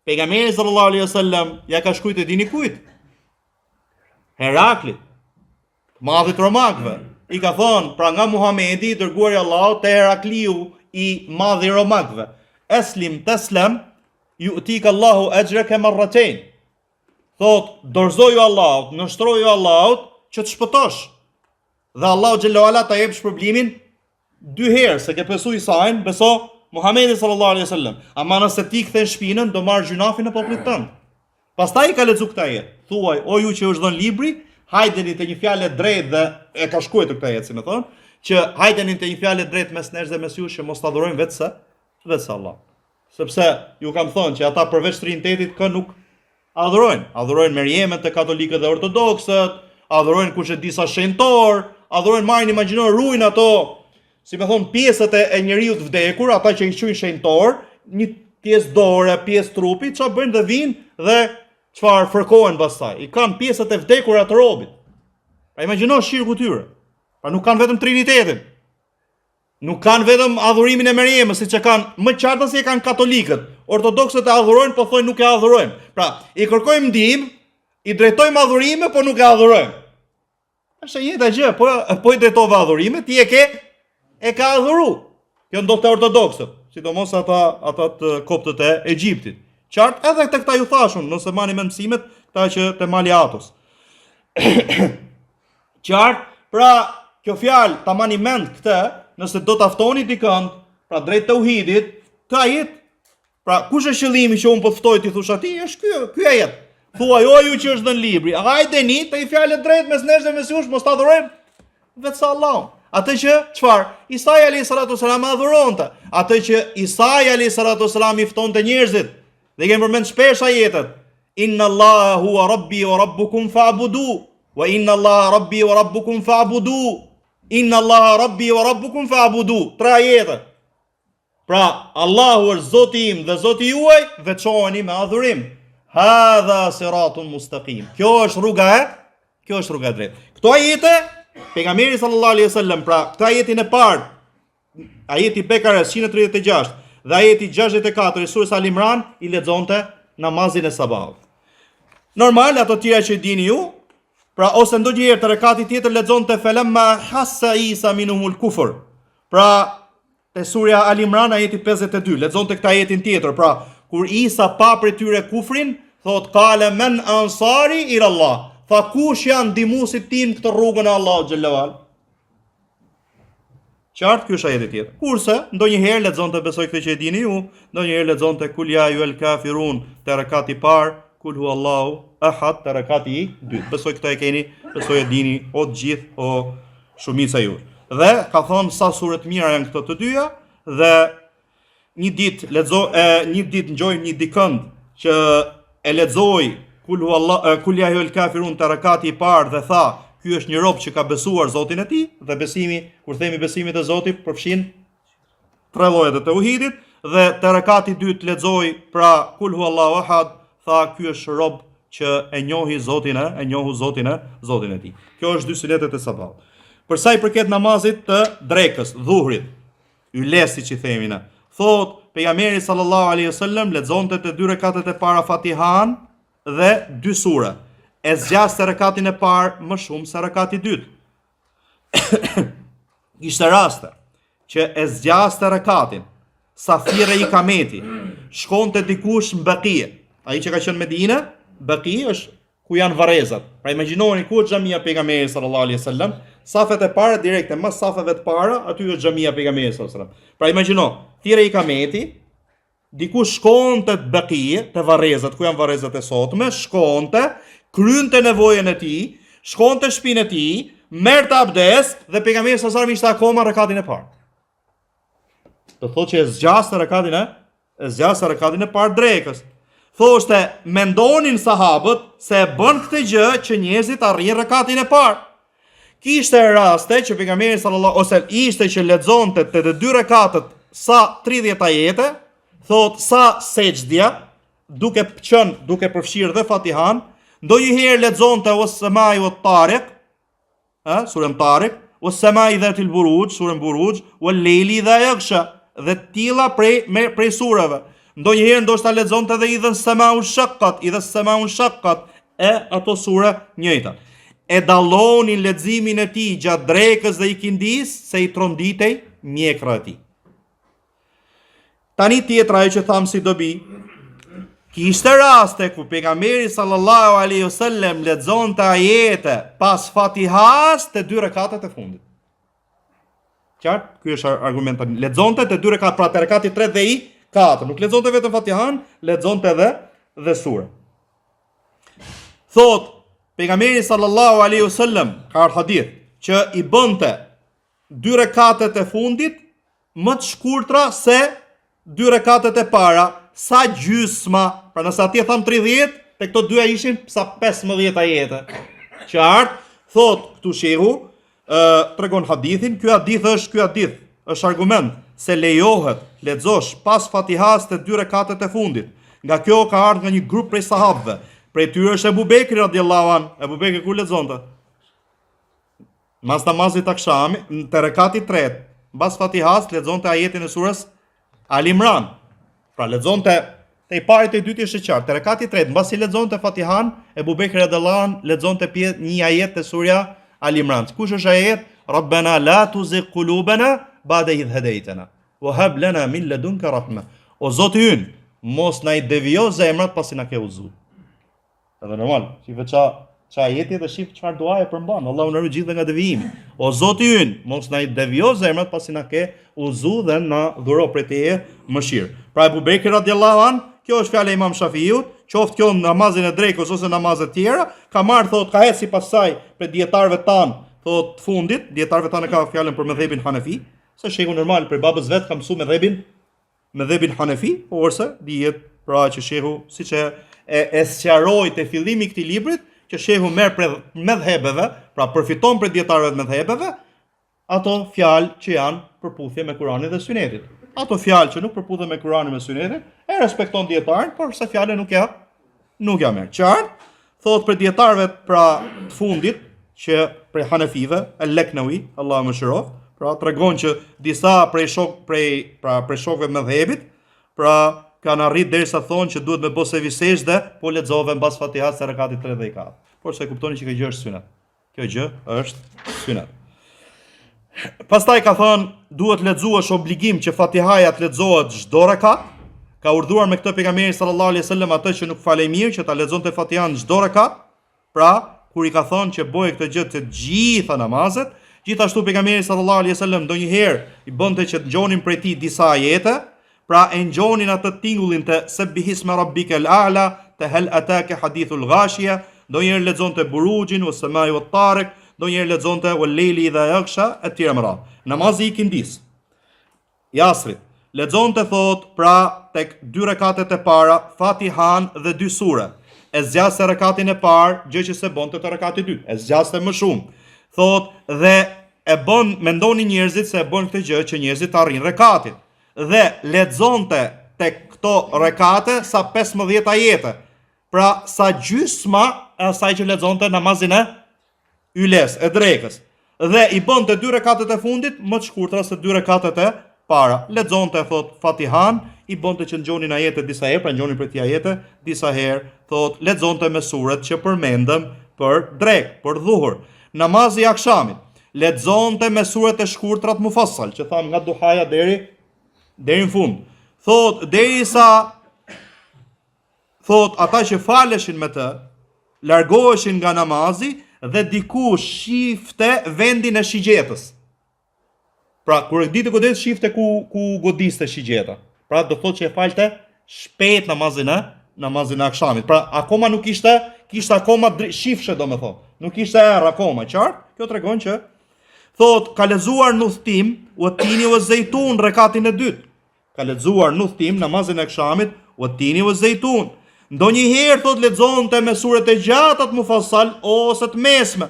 pejgamberi sallallahu alaihi wasallam ja ka shkruajtur te dini kujt? Heraklit, madhit romakëve. I ka thonë, pra nga Muhamedi, dërguari i Allahut te Herakliu i madhi romakëve. Eslim teslam, yu'tika Allahu ajraka marratayn. Thot, dorzoju Allahut, nështroju Allahut që të shpëtosh. Dhe Allahu xhallahu ala ta jep shpërblimin 2 herë, se ke besu Isa'in, beso Muhamedi sallallahu alaihi wasallam. Ama nëse ti kthen shpinën, do marr gjunafin e popullit tënd. Pastaj ka lexuar këtë ajet. Thuaj, o ju që është dhënë libri, hajdeni te një fjalë drejtë dhe e ka shkruar këtë ajet, si më thon, që hajdeni te një fjalë drejtë mes nesh dhe mes jush, që mos ta adhurojmë vetë sa Allah. Sepse ju kam thonë që ata përveç trinitetit kë nuk adhurojnë. Adhurojnë Merjemen te katolikët dhe ortodoksët, adhurojnë kush e disa shenjtor, adhurojnë marrin imagjinor ruajnë ato, si më thon, pjesët e njeriu të vdekur, ata që i quajnë shenjtor, një pjesë dore, pjesë trupi, çfarë bëjnë dhe vinë dhe çfarë fërkohen pastaj. I kanë pjesët e vdekura të robit. Pa imagjino shirku tyre. Pa nuk kanë vetëm trinitetin. Nuk kanë vetëm adhurimin e Merjemës, siç e kanë më qartë se e kanë katolikët. Ortodoksët e adhurojnë, po thonë nuk e adhurojmë. Pra, i kërkojmë ndihmë, i drejtojmë adhurime, po nuk e adhurojmë. Është e njëjta gjë, po i drejtove adhurime, ti e ka adhuru. Kjo ndodh te ortodoksët, sidomos ata të koptët e Egjiptit. Qartë, edhe te këta ju thashun, nëse mani me mësimet, këta që te Mali Atos. Qartë, pra kjo fjalë ta mani mend këtë, nëse do ta ftoni dikënd, pra drejt tauhidit, ka jetë Pra, kush është qëllimi që unë po të ftoj ti thush atij? Është ky ajet. Thua jo ju që është në libri. Hajdeni te i fjalë drejt mes nesh dhe mes jush, mos ta adhurojmë vetë Allah. Atë që çfarë? Isa alayhi salatu wasalam adhuronte. Atë që Isa alayhi salatu wasalam i ftonte njerëzit. Dhe kemi përmend shpesh ajetet. Inna Allaha huwa rabbi wa rabbukum fa'budu. Wa inna Allaha rabbi wa rabbukum fa'budu. Inna Allaha rabbi wa rabbukum fa'budu. 3 ajete. Pra, Allahu është Zoti im dhe Zoti juaj, veçoheni me adhurim. Hadha siratun mustaqim. Kjo është rruga e drejtë. Këto ajete, pejgamberi sallallahu alaihi wasallam, pra, këtë ajetin e parë, ajeti Bekares 136 dhe ajeti 64 i surës Al Imran i lexonte namazin e sabahut. Normal, ato tjera që dini ju, pra ose ndonjëherë të rekati tjetër lexonte falamma hassa Isa minhumul kufr. Pra, te surja Al Imran ajeti 52, lexonte këtë ajetin tjetër, pra kur Isa pa prej tyre kufrin, thot qala man ansari ila Allah. Tha kush janë ndihmuesit tim këtë rrugën e Allahut xhallahu. Qartë ky është ajeti tjetër. Kurse ndonjëherë lexonte, besoj këtë që e dini ju, ndonjëherë lexonte kul ya ayyuhal kafirun te rekati parë, kul huwallahu ahad te rekati i dytë. Besoj këtë e keni, besoj e dini o të gjithë o shumica ju. Dhe ka thonë sa sure të mira janë këto të dyja dhe një ditë ngjoj një dikënd që e lexoi kul ya ayyuhal kafirun te rekati i parë dhe tha ky është një rob që ka besuar Zotin e tij dhe besimi, kur themi besimi te Zoti, përfshin 3 llojet e tauhidit dhe te rekati i dytë lexoi pra kul huwallahu ahad, tha ky është rob që e njohi Zotin e tij. Kjo është 2 sunetet e sabahut. Për sa i përket namazit të drekës, dhuhrit, yles siç i themi ne. Thot pejgamberi sallallahu alaihi wasallam lexonte te 2 rekatet e para Fatihan dhe 2 sure. E zgjaste rekatin e parë më shumë se rekati i dytë. Ishte raste që e zgjaste rekatin sa thirrë i kameti, shkonte dikush në Beqie. Ai që ka qenë në Medinë, Beqie është ku janë varrezat. Pra imagjinoni ku është xhamia e pejgamberit sallallahu alaihi wasallam, safet e para direkte mas safeve të para, aty është xhamia e pejgamberit sallallahu alaihi wasallam. Pra imagjino, thirrë i kameti, dikush shkonte te Beqie, te varrezat, ku janë varrezat e sotme, shkonte krynte nevojën e tij, shkonte në shtëpinë e tij, merrte abdes dhe pejgamberi sallallahu alajhi wasallam ishte akoma rekatin e parë. Do thotë që e zgjaste rekatin e parë drekës. Thoshte, mendonin sahabët se e bën këtë gjë që njerëzit arrin rekatin e parë. Kishte raste që pejgamberi sallallahu ose ishte që lexonte te 2 rekatet sa 30 ajete, thotë sa sejdja, duke përfshirë dhe Fatihan. Ndonjëherë lexonte was-samai wat-tariq, surën Tariq, was-samai dhatil buruj, surën Buruj, wal-layli dha yaghsha, dhe tilla prej sureve. Ndonjëherë ndoshta lexonte edhe idhën samau shaqqat, ato sure njëjta. E dallonin leximin e tij gjatë drekës dhe ikindis se i tronditej mjekra e tij. Tani tjetra ajo që tham si dobi, kishte raste ku pejgamberi sallallahu alaihi wasallam lexonte ajete pas Fatihas te 2 rekatet e fundit. Qartë? Ky është argumenti. Lexonte te 2 rekat, pra te rekati 3 dhe i 4. Nuk lexonte vetëm Fatihan, lexonte edhe sure. Thot pejgamberi sallallahu alaihi wasallam ka hadith që i bënte 2 rekatet e fundit më të shkurtra se 2 rekatet e para, sa gjysma, pra nëse atje tham 30, te këto dyja ishin sa 15 ajete. Qartë, thot këtu shehu, tregon hadithin, ky hadith është argument se lejohet lexosh pas Fatihas te 2 rekatet e fundit. Nga kjo ka ardhur nga një grup prej sahabëve. Prej tyre është Ebu Bekri radhiyallahu an. Ebu Bekri kur lexonte? Mas namazit akşamit, te rekati 3, pas Fatihas lexonte ajetin e surës Al Imran. Pra lexonte te i pari te i dyti është qartë. Te rekati 3, mbasi lexonte Fatihan, Ebu Bekri radhiyallahu an lexonte një ajet te surja Al Imran. Kush është ajet? Rabbana la tuzigh qulubana ba'da idh hadaytana wa hab lana min ladunka rahma. O Zoti ynë, mos na i devijo zemrat pasi na ke udhëzuar. Edhe normal, si veça çfarë ajeti dhe shif çfarë duaje përmban. Allahu na ruaj gjithë nga devijimi. O Zoti ynë, mos na i devijo zemrat pasi na ke udhëzu dhe na dhuro prej teje mëshirë. Pra Abu Bekri radhiyallahu an, kjo është fjala e Imam Shafiut, qoftë kjo namazin e drekës ose namazet tjera, ka marrë thot ka ecë sipas saj për dietarëve tan, thot fundit, dietarëve tan e ka fjalën për mëdhëbin Hanefi, se shehu normal për babës vet ka mësuar mëdhëbin Hanefi, porse dihet pra që shehu siç e sqaroi te fillimi i këtij librit, që shehu merr për mëdhëbeve, pra përfiton për dietarëve të mëdhëbeve, ato fjalë që janë përputhje me Kur'anin dhe Sunetin. Ato fjalë që nuk përputhen me Kur'anin dhe Sunetin, e respekton dietarin, por se fjalën nuk ja merr. Qartë, thot për dietarëve pra të fundit, që prej Hanefive, Al-Leknawi, Allahu mëshiroft, pra tregon që disa prej shokëve të mëdhëbit, pra kanë arrit derisa thonë që duhet me bose sejdë, po lexove mbas Fatihas se rekati 3 dhe 4. Por se kuptoni që kjo gjë është synet. Kjo gjë është synet. Pastaj ka thënë duhet lexuash obligim që Fatihaja të lexohet çdo rekat. Ka urdhëruar me këtë pejgamberi sallallahu alaihi wasallam atë që nuk falej mirë që ta lexonte Fatihan çdo rekat. Pra, kur i ka thënë që bëje këtë gjë të gjitha namazet, gjithashtu pejgamberi sallallahu alaihi wasallam ndonjëherë i bënte që të ngjonin prej tij disa ajete, pra e ngjonin atë tingullin të Sabbihisma rabbikal a'la, të hal ataka hadithul ghashiya, ndonjëherë lexonte Burujin ose Samai wat Tariq, ndonjëherë lexonte wal leili idha yaghsha etj. Namazi i kindis, i asrit, lexonte thot pra tek 2 rekatet e para Fatihan dhe 2 sure. E zgjaste rekatin e parë, gjë që se bonte te rekati i dytë. E zgjaste më shumë. Thot dhe e bën, mendonin njerëzit se e bën këtë gjë që njerëzit arrin rekatin. Dhe lexonte tek këto rekate sa 15 ajete. Pra sa gjysma e asaj që lexonte namazin e yles, e drekës. Dhe i bënte 2 rekatet e fundit më të shkurtra se 2 rekatet e para. Lexonte thot Fatihan, i bënte që ngjonin ajete disa herë, pra ngjonin për ti ajete disa herë, thot lexonte me suret që përmendëm për drek, për dhuhur. Namazi i akshamit, lexonte me suret e shkurtra të Mufassal, që tham nga duhaja deri në fund. Thot derisa thot ata që faleshin me të, largoheshin nga namazi dhe dikush shifte vendin e shigjetës. Pra kur e ditë godet shifte ku godiste shigjeta. Pra do thot që e falte shpejt namazin e akshamit. Pra akoma nuk kishte akoma shifshe, domethënë. Nuk ishte erë akoma, qartë? Kjo tregon që thot ka lexuar në udhtim Watini wa Zejtun rekatin e dytë. Ka lexuar në udhtim namazin e akshamit Watini wa Zejtun. Ndonjëherë thot lexonte me suret e gjata të Mufassal ose të mesme.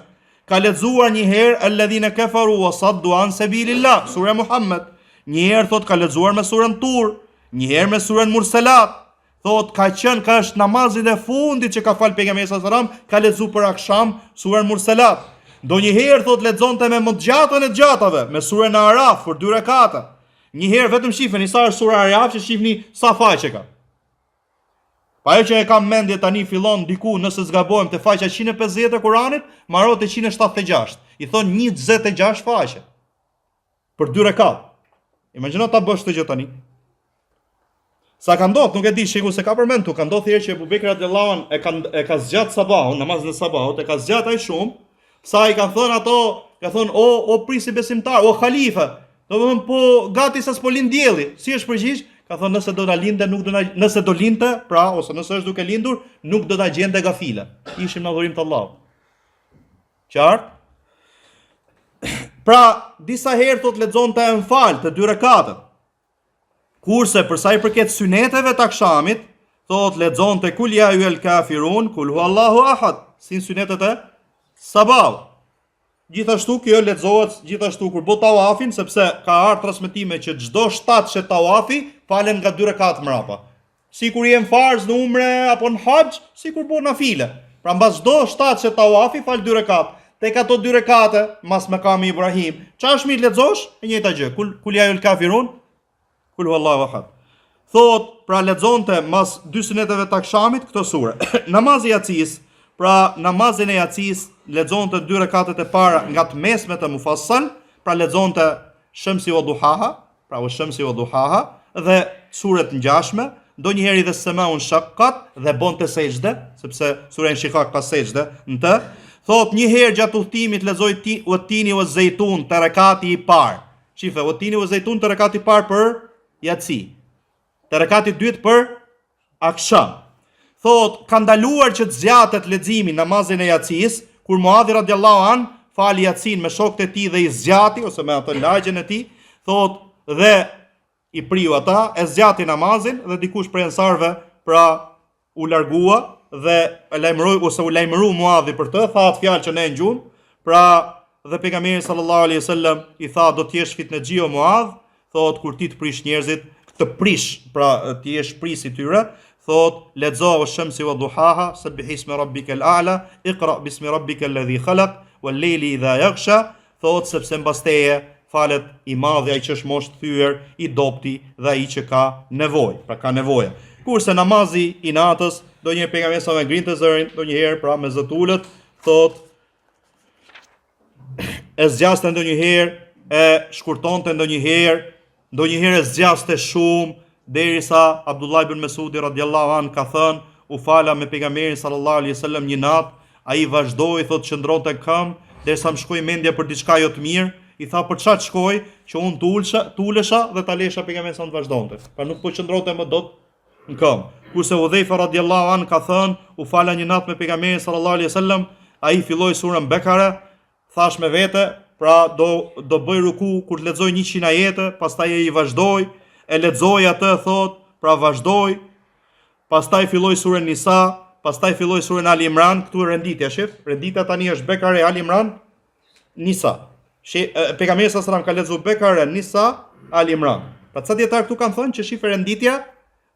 Ka lexuar një herë alladhina kafaru wa saddu an sabilillah, sura Muhammed. Një herë thot ka lexuar me surën Tur, një herë me surën Mursalat. Thot ka është namazin e fundit që ka fal pejgamberi sallallahu alajhi wasallam, ka lexuar për akşam surën Mursalat. Ndonjëherë thot lexonte me më të gjatën e gjatave, me surën Araf për 2 rekate. Një herë vetëm shifeni sa është sura Araf që shifni sa faqe ka. Pa ajo që e kam mendje tani fillon diku nëse zgabojmë te faqja 150 e Kuranit, mbaron te 176. I thon 26 faqe për 2 rekat. Imagjino ta bësh këtë gjë tani. Sa ka ndodhur, nuk e di, sheku se ka përmendur, ka ndodhur herë që Abu Bekri radhiyallahu anhu e ka zgjat sabahun, namazin e sabahut, e ka zgjat ai shumë, sa i kanë thënë ato, ka thonë o prisi besimtar, o halife. Domethënë po gati sa s'po lind dielli. Si është përgjigj? Ka thonë nëse do na lindte, nëse do lindte, pra ose nëse është duke lindur, nuk do ta gjente gafile. Ishim në adhurim të Allahut. Qartë? Pra, disa herë thot lexonte në fal të 2 rekatet. Kurse për sa i përket syneteve të akshamit, thot lexonte kul ya ayyuhal kafirun, kul huwallahu ahad, si synetet e sabah. Gjithashtu kjo lexohet gjithashtu kur bë tawafin, sepse ka ardhur transmetime që çdo 7 që tawafi falen nga 2 rekat mrapa. Sikur jem farz në umre apo në haxh, sikur bën nafile. Pra mbas çdo 7 që tawafi fal 2 rekat. Tek ato 2 rekate mas makami Ibrahim, çfarë më lexosh? E njëjta gjë. Kul ya ayyuhal kafirun, kul huwallahu ahad. Thot, pra lexonte mas 2 suneteve të akshamit këtë sure. Namazi i Yacis, pra namazin e Yacis lexonte 2 rekatet e para nga të mesmet e Mufassal, pra lexonte Shamsi wa Duhaha, pra wa Shamsi wa Duhaha dhe suret ngjashme, ndonjëherë dhe semaun shaqqat dhe bonte sejdë, sepse sura Inshikak ka sejdë në të. Thot një herë gjatë udhëtimit lexoi Watini wa Zaytun te rekati i parë. Shife, Watini wa Zaytun te rekati i parë për Yatsi. Te rekati i dytë për akşam. Thot ka ndaluar që të zgjatet leximi namazin e Yatsis, kur Muadhi radhiyallahu an fali Yatsin me shokët e tij dhe i zgjati ose me atë lagjen e tij, thot dhe i priu ata, e zgjati namazin dhe dikush prej ensarve pra u largua dhe u lajmëru Muadhi për të, tha atë fjalë që ne e ngjum, pra dhe pejgamberi sallallahu alaihi wasallam i tha do të jesh fitnexhi o Muadh, thot kur ti të prish njerëzit, të prish, pra ti jesh prisi tyre, thot lexo o shamsi wa duhaha, sabbih ismi rabbikal a'la, iqra bismi rabbikal ladhi khalaq, wal layli idha yaghsha, thot sepse mbas teje falet i madhi ai që është mosh thyer, i dopti dhe ai që ka nevojë, pra ka nevojë. Kurse namazi i natës, ndonjëherë pejgamberi sa me grinte zërin, ndonjëherë pra me zotulët, thot e zgjaste ndonjëherë, e shkurtonte ndonjëherë e zgjaste shumë, derisa Abdullah ibn Mesudi radhiyallahu an ka thënë, u fala me pejgamberin sallallahu alaihi wasallam një natë, ai vazhdoi thot qëndronte këmbë, derisa më shkoi mendja për diçka jo të mirë. I tha për çfarë shkoj, që unë tulesha dhe ta lesha pejgamberin sa të vazhdonte. Pra nuk po qëndronte më dot në këmbë. Kurse Udhaifa radhiyallahu an ka thënë, u fala një natë me pejgamberin sallallahu alaihi wasallam, ai filloi surën Bekare, thash me vete, pra do bëj ruku kur të lexoj 100 ajete, pastaj ai i vazhdoi, e lexoi atë thot, pra vazhdoi, pastaj filloi surën Nisa, pastaj filloi surën Ali Imran, këtu renditja, shef, renditja tani është Bekare, Ali Imran, Nisa. Pejgamberi sallallahu alajhi wasallam ka lexuar Bekare, Nisa, Ali Imran. Pra ca dietar këtu kanë thënë që shifë renditja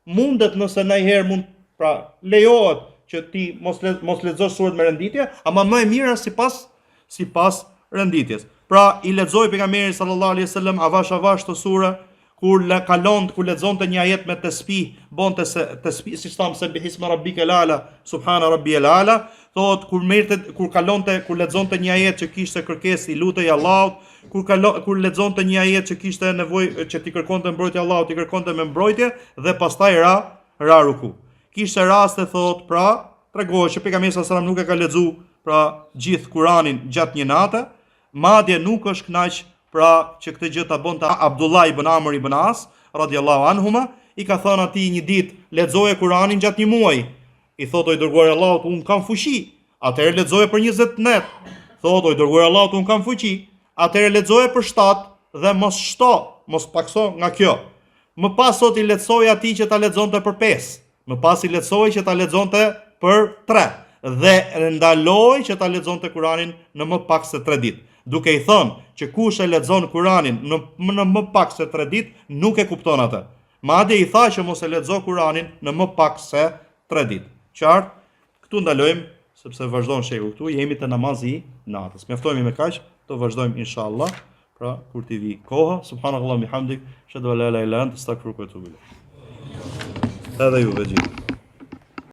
mundet nëse ndonjëherë mund, pra lejohet që ti mos lexosh surët me renditje, ama më e mira sipas renditjes. Pra i lexoi pejgamberi sallallahu alajhi wasallam avash të sura, kur lexonte një ajet me tasbih, bonte se tasbih si tham se bihisma rabbikal ala, subhana rabbiyal ala, thot kur lexonte një ajet që kishte kërkesë i lutej Allahut, kur lexonte një ajet që kishte nevojë që ti kërkonte mbrojtje Allahut, ti kërkonte me mbrojtje dhe pastaj ra ruku. Kishte raste thot, pra tregohet që pejgamberi sallallahu alajhi wasallam nuk e ka lexuar pra gjithë Kur'anin gjatë një nate, madje nuk është kënaq pra që këtë gjë ta bonte Abdullah ibn Amr ibn As radhiyallahu anhuma, i ka thënë atij një ditë lexoje Kur'anin gjatë një muaji. I thotë o i dërguari i Allahut, un kam fuqi. Atëherë lexoje për 20 net. Thotë o i dërguari i Allahut, un kam fuqi. Atëherë lexoje për 7 dhe mos pakso nga kjo. Më pas sot i lexoi atij që ta lexonte për 5. Më pas i lexoi që ta lexonte për 3 dhe ndaloi që ta lexonte Kur'anin në më pak se 3 ditë. Duke i thënë që kush e lexon Kur'anin në më pak se 3 ditë, nuk e kupton atë. Madje i tha që mos e lexo Kur'anin në më pak se 3 ditë. Qartë? Këtu ndalojmë sepse vazhdon sheku këtu, jemi te namazi i natës. Mjaftohemi me kaq, do vazhdojmë inshallah. Pra kur t'i vi koha, subhanallahu bihamdik, shadu la ilaha illa anta, astaghfiruka wa atubu ilayk. Edhe ju vëgjit.